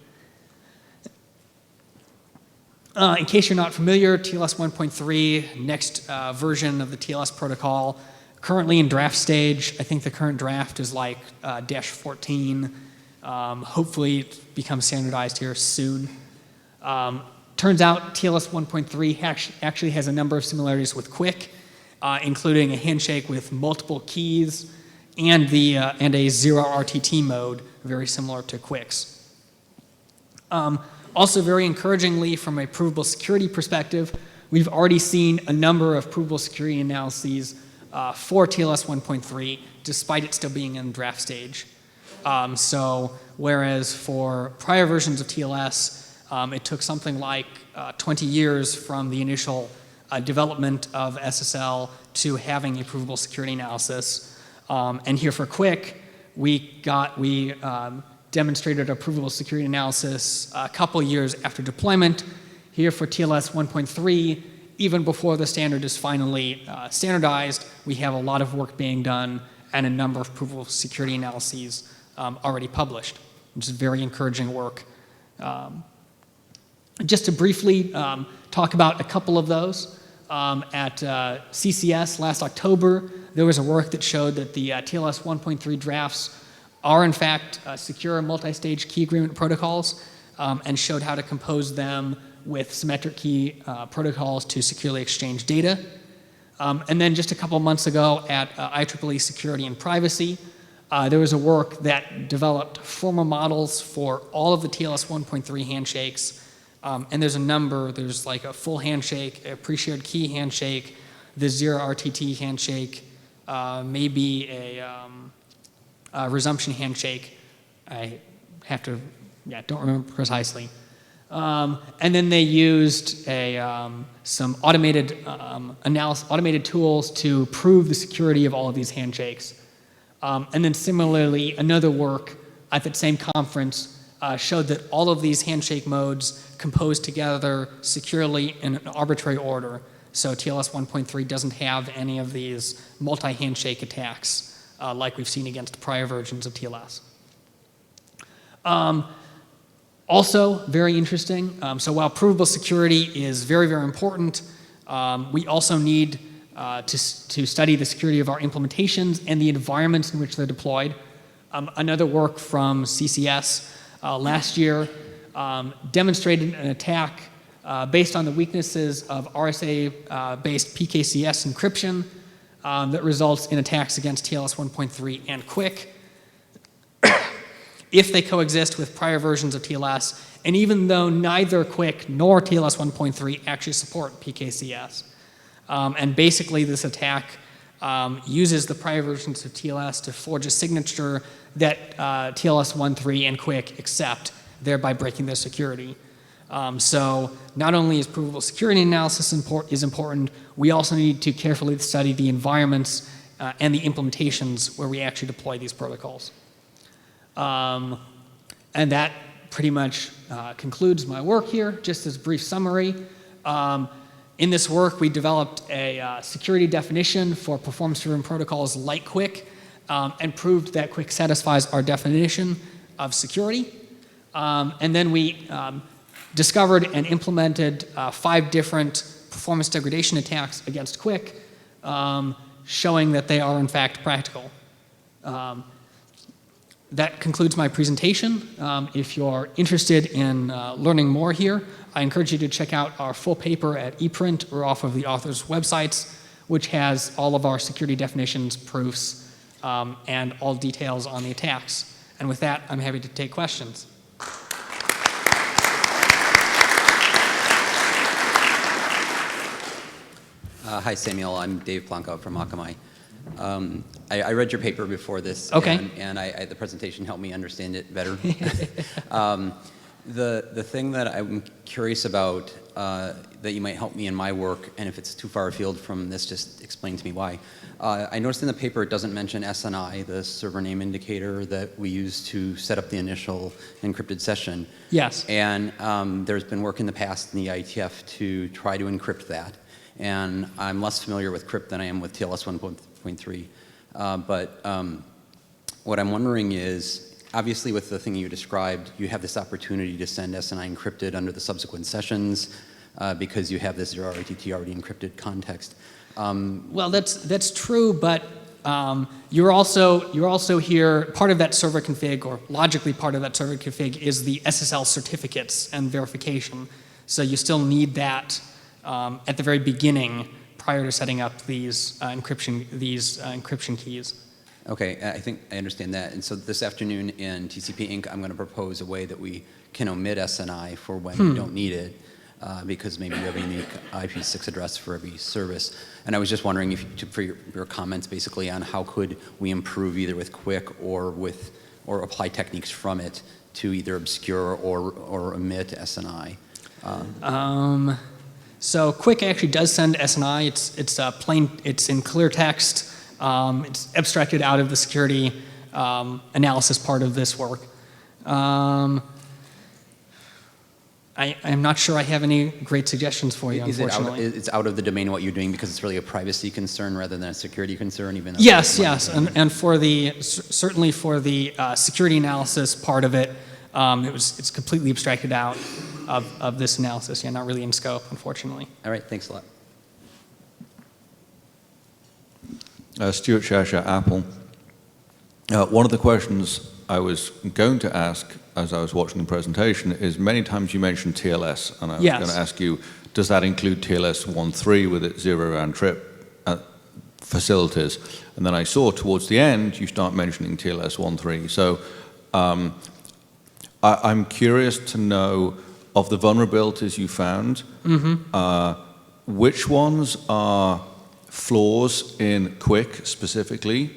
In case you're not familiar, TLS 1.3, next version of the TLS protocol, currently in draft stage. I think the current draft is like dash 14. Hopefully it becomes standardized here soon. Turns out TLS 1.3 actually has a number of similarities with Quick, including a handshake with multiple keys and a 0 RTT mode, very similar to Quick's. Also, very encouragingly, from a provable security perspective, we've already seen a number of provable security analyses for TLS 1.3, despite it still being in draft stage. So, whereas for prior versions of TLS, it took something like 20 years from the initial development of SSL to having a provable security analysis. And here for Quick, we demonstrated a provable security analysis a couple years after deployment. Here for TLS 1.3, even before the standard is finally standardized, we have a lot of work being done and a number of provable security analyses already published, which is very encouraging work. Just to briefly talk about a couple of those, at CCS last October, there was a work that showed that the TLS 1.3 drafts are in fact secure multi-stage key agreement protocols, and showed how to compose them with symmetric key protocols to securely exchange data. And then just a couple months ago at IEEE Security and Privacy, there was a work that developed formal models for all of the TLS 1.3 handshakes. And there's a number, there's like a full handshake, a pre-shared key handshake, the zero RTT handshake, maybe a resumption handshake. I have to, don't remember precisely. And then they used some automated automated tools to prove the security of all of these handshakes. And then similarly, another work at that same conference showed that all of these handshake modes compose together securely in an arbitrary order. So TLS 1.3 doesn't have any of these multi-handshake attacks like we've seen against prior versions of TLS. Also, very interesting, so while provable security is very, very important, we also need to study the security of our implementations and the environments in which they're deployed. Another work from CCS last year demonstrated an attack based on the weaknesses of RSA-based PKCS encryption that results in attacks against TLS 1.3 and QUIC if they coexist with prior versions of TLS, and even though neither QUIC nor TLS 1.3 actually support PKCS. And basically this attack uses the prior versions of TLS to forge a signature that TLS 1.3 and QUIC accept, thereby breaking their security. So not only is provable security analysis is important, we also need to carefully study the environments and the implementations where we actually deploy these protocols. And that pretty much concludes my work here. Just as a brief summary, in this work we developed a security definition for performance-driven protocols like QUIC and proved that QUIC satisfies our definition of security. And then we discovered and implemented 5 different performance degradation attacks against QUIC, showing that they are in fact practical. That concludes my presentation. If you're interested in learning more here, I encourage you to check out our full paper at ePrint or off of the author's websites, which has all of our security definitions, proofs, and all details on the attacks. And with that, I'm happy to take questions. Hi, Samuel. I'm Dave Blanco from Akamai. I read your paper before this, okay. and the presentation helped me understand it better. The thing that I'm curious about that you might help me in my work, and if it's too far afield from this, just explain to me why. I noticed in the paper it doesn't mention SNI, the server name indicator that we use to set up the initial encrypted session. Yes. And there's been work in the past in the IETF to try to encrypt that. And I'm less familiar with crypt than I am with TLS 1.3. But what I'm wondering is, obviously with the thing you described, you have this opportunity to send SNI encrypted under the subsequent sessions because you have this zero RTT already encrypted context. Well, that's true, but you're also here, part of that server config, or logically part of that server config, is the SSL certificates and verification. So you still need that at the very beginning prior to setting up these encryption keys. Okay, I think I understand that. And so this afternoon in TCP Inc., I'm going to propose a way that we can omit SNI for when we don't need it, because maybe you have a unique IP6 address for every service. And I was just wondering for your comments basically on how could we improve either with QUIC or apply techniques from it to either obscure or omit SNI. So QUIC actually does send SNI. It's in clear text. It's abstracted out of the security analysis part of this work. I'm not sure I have any great suggestions for you, unfortunately. It's out of the domain of what you're doing because it's really a privacy concern rather than a security concern, even though yes, and for certainly for the security analysis part of it, it's completely abstracted out of this analysis. Yeah, not really in scope, unfortunately. All right, thanks a lot. Stuart Shasha, Apple. One of the questions I was going to ask as I was watching the presentation is many times you mentioned TLS, and I was going to ask you, does that include TLS 1.3 with its zero round trip facilities? And then I saw towards the end you start mentioning TLS 1.3. So I'm curious to know, of the vulnerabilities you found, which ones are flaws in Quick specifically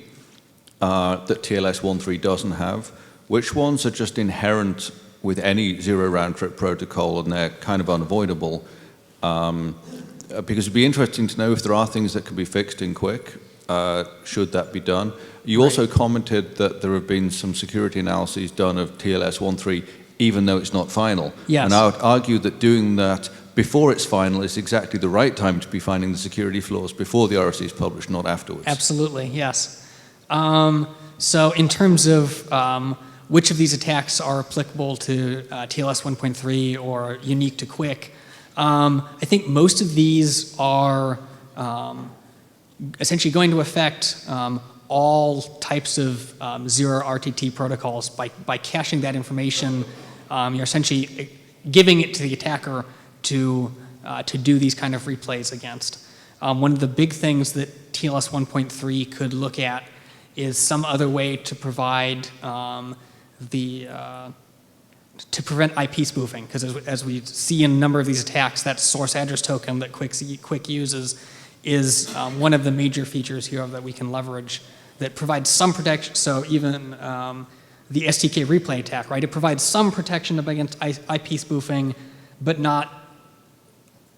that TLS 1.3 doesn't have? Which ones are just inherent with any zero round trip protocol and they're kind of unavoidable? Because it'd be interesting to know if there are things that can be fixed in Quick, should that be done. You also commented that there have been some security analyses done of TLS 1.3 even though it's not final. Yes. And I would argue that doing that before it's final is exactly the right time to be finding the security flaws before the RFC is published, not afterwards. Absolutely, yes. So in terms of which of these attacks are applicable to TLS 1.3 or unique to Quick, I think most of these are essentially going to affect all types of zero RTT protocols. By caching that information, you're essentially giving it to the attacker to do these kind of replays against. One of the big things that TLS 1.3 could look at is some other way to provide to prevent IP spoofing, because as we see in a number of these attacks, that source address token that Quick uses is one of the major features here that we can leverage that provides some protection. So even the STK replay attack, right? It provides some protection against IP spoofing, but not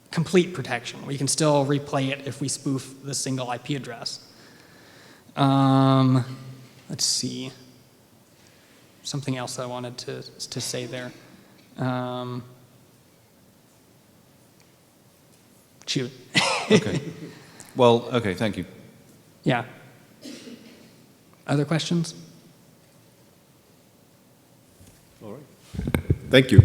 complete protection. We can still replay it if we spoof the single IP address. Let's see. Something else I wanted to say there. Shoot. Okay. Well, okay, thank you. Yeah. Other questions? All right. Thank you.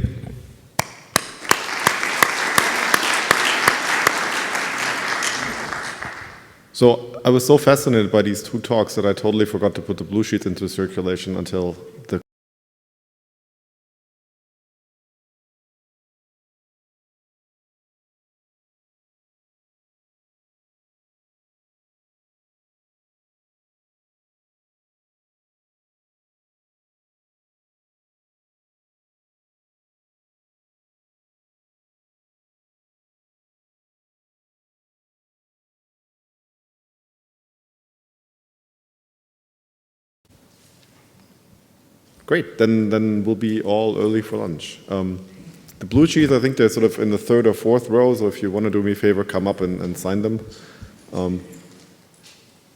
So I was so fascinated by these two talks that I totally forgot to put the blue sheets into circulation until the Great, then we'll be all early for lunch. The blue sheets, I think they're sort of in the third or fourth row, so if you want to do me a favor, come up and sign them.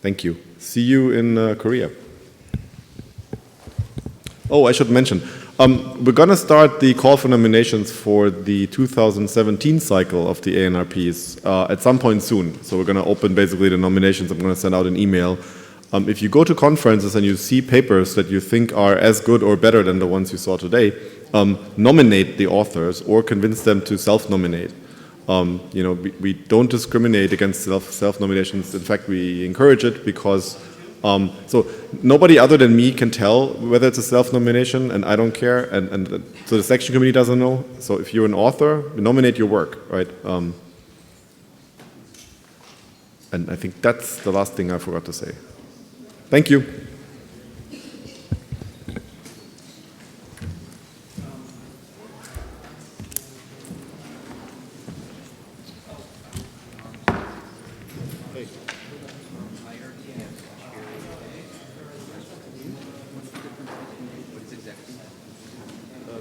Thank you. See you in Korea. Oh, I should mention, we're going to start the call for nominations for the 2017 cycle of the ANRPs at some point soon. So we're going to open basically the nominations. I'm going to send out an email. If you go to conferences and you see papers that you think are as good or better than the ones you saw today, nominate the authors or convince them to self-nominate. You know, we don't discriminate against self-nominations. In fact, we encourage it because so nobody other than me can tell whether it's a self-nomination, and I don't care, and so the section committee doesn't know. So if you're an author, nominate your work, right? And I think that's the last thing I forgot to say. Thank you.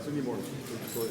Sunday morning. So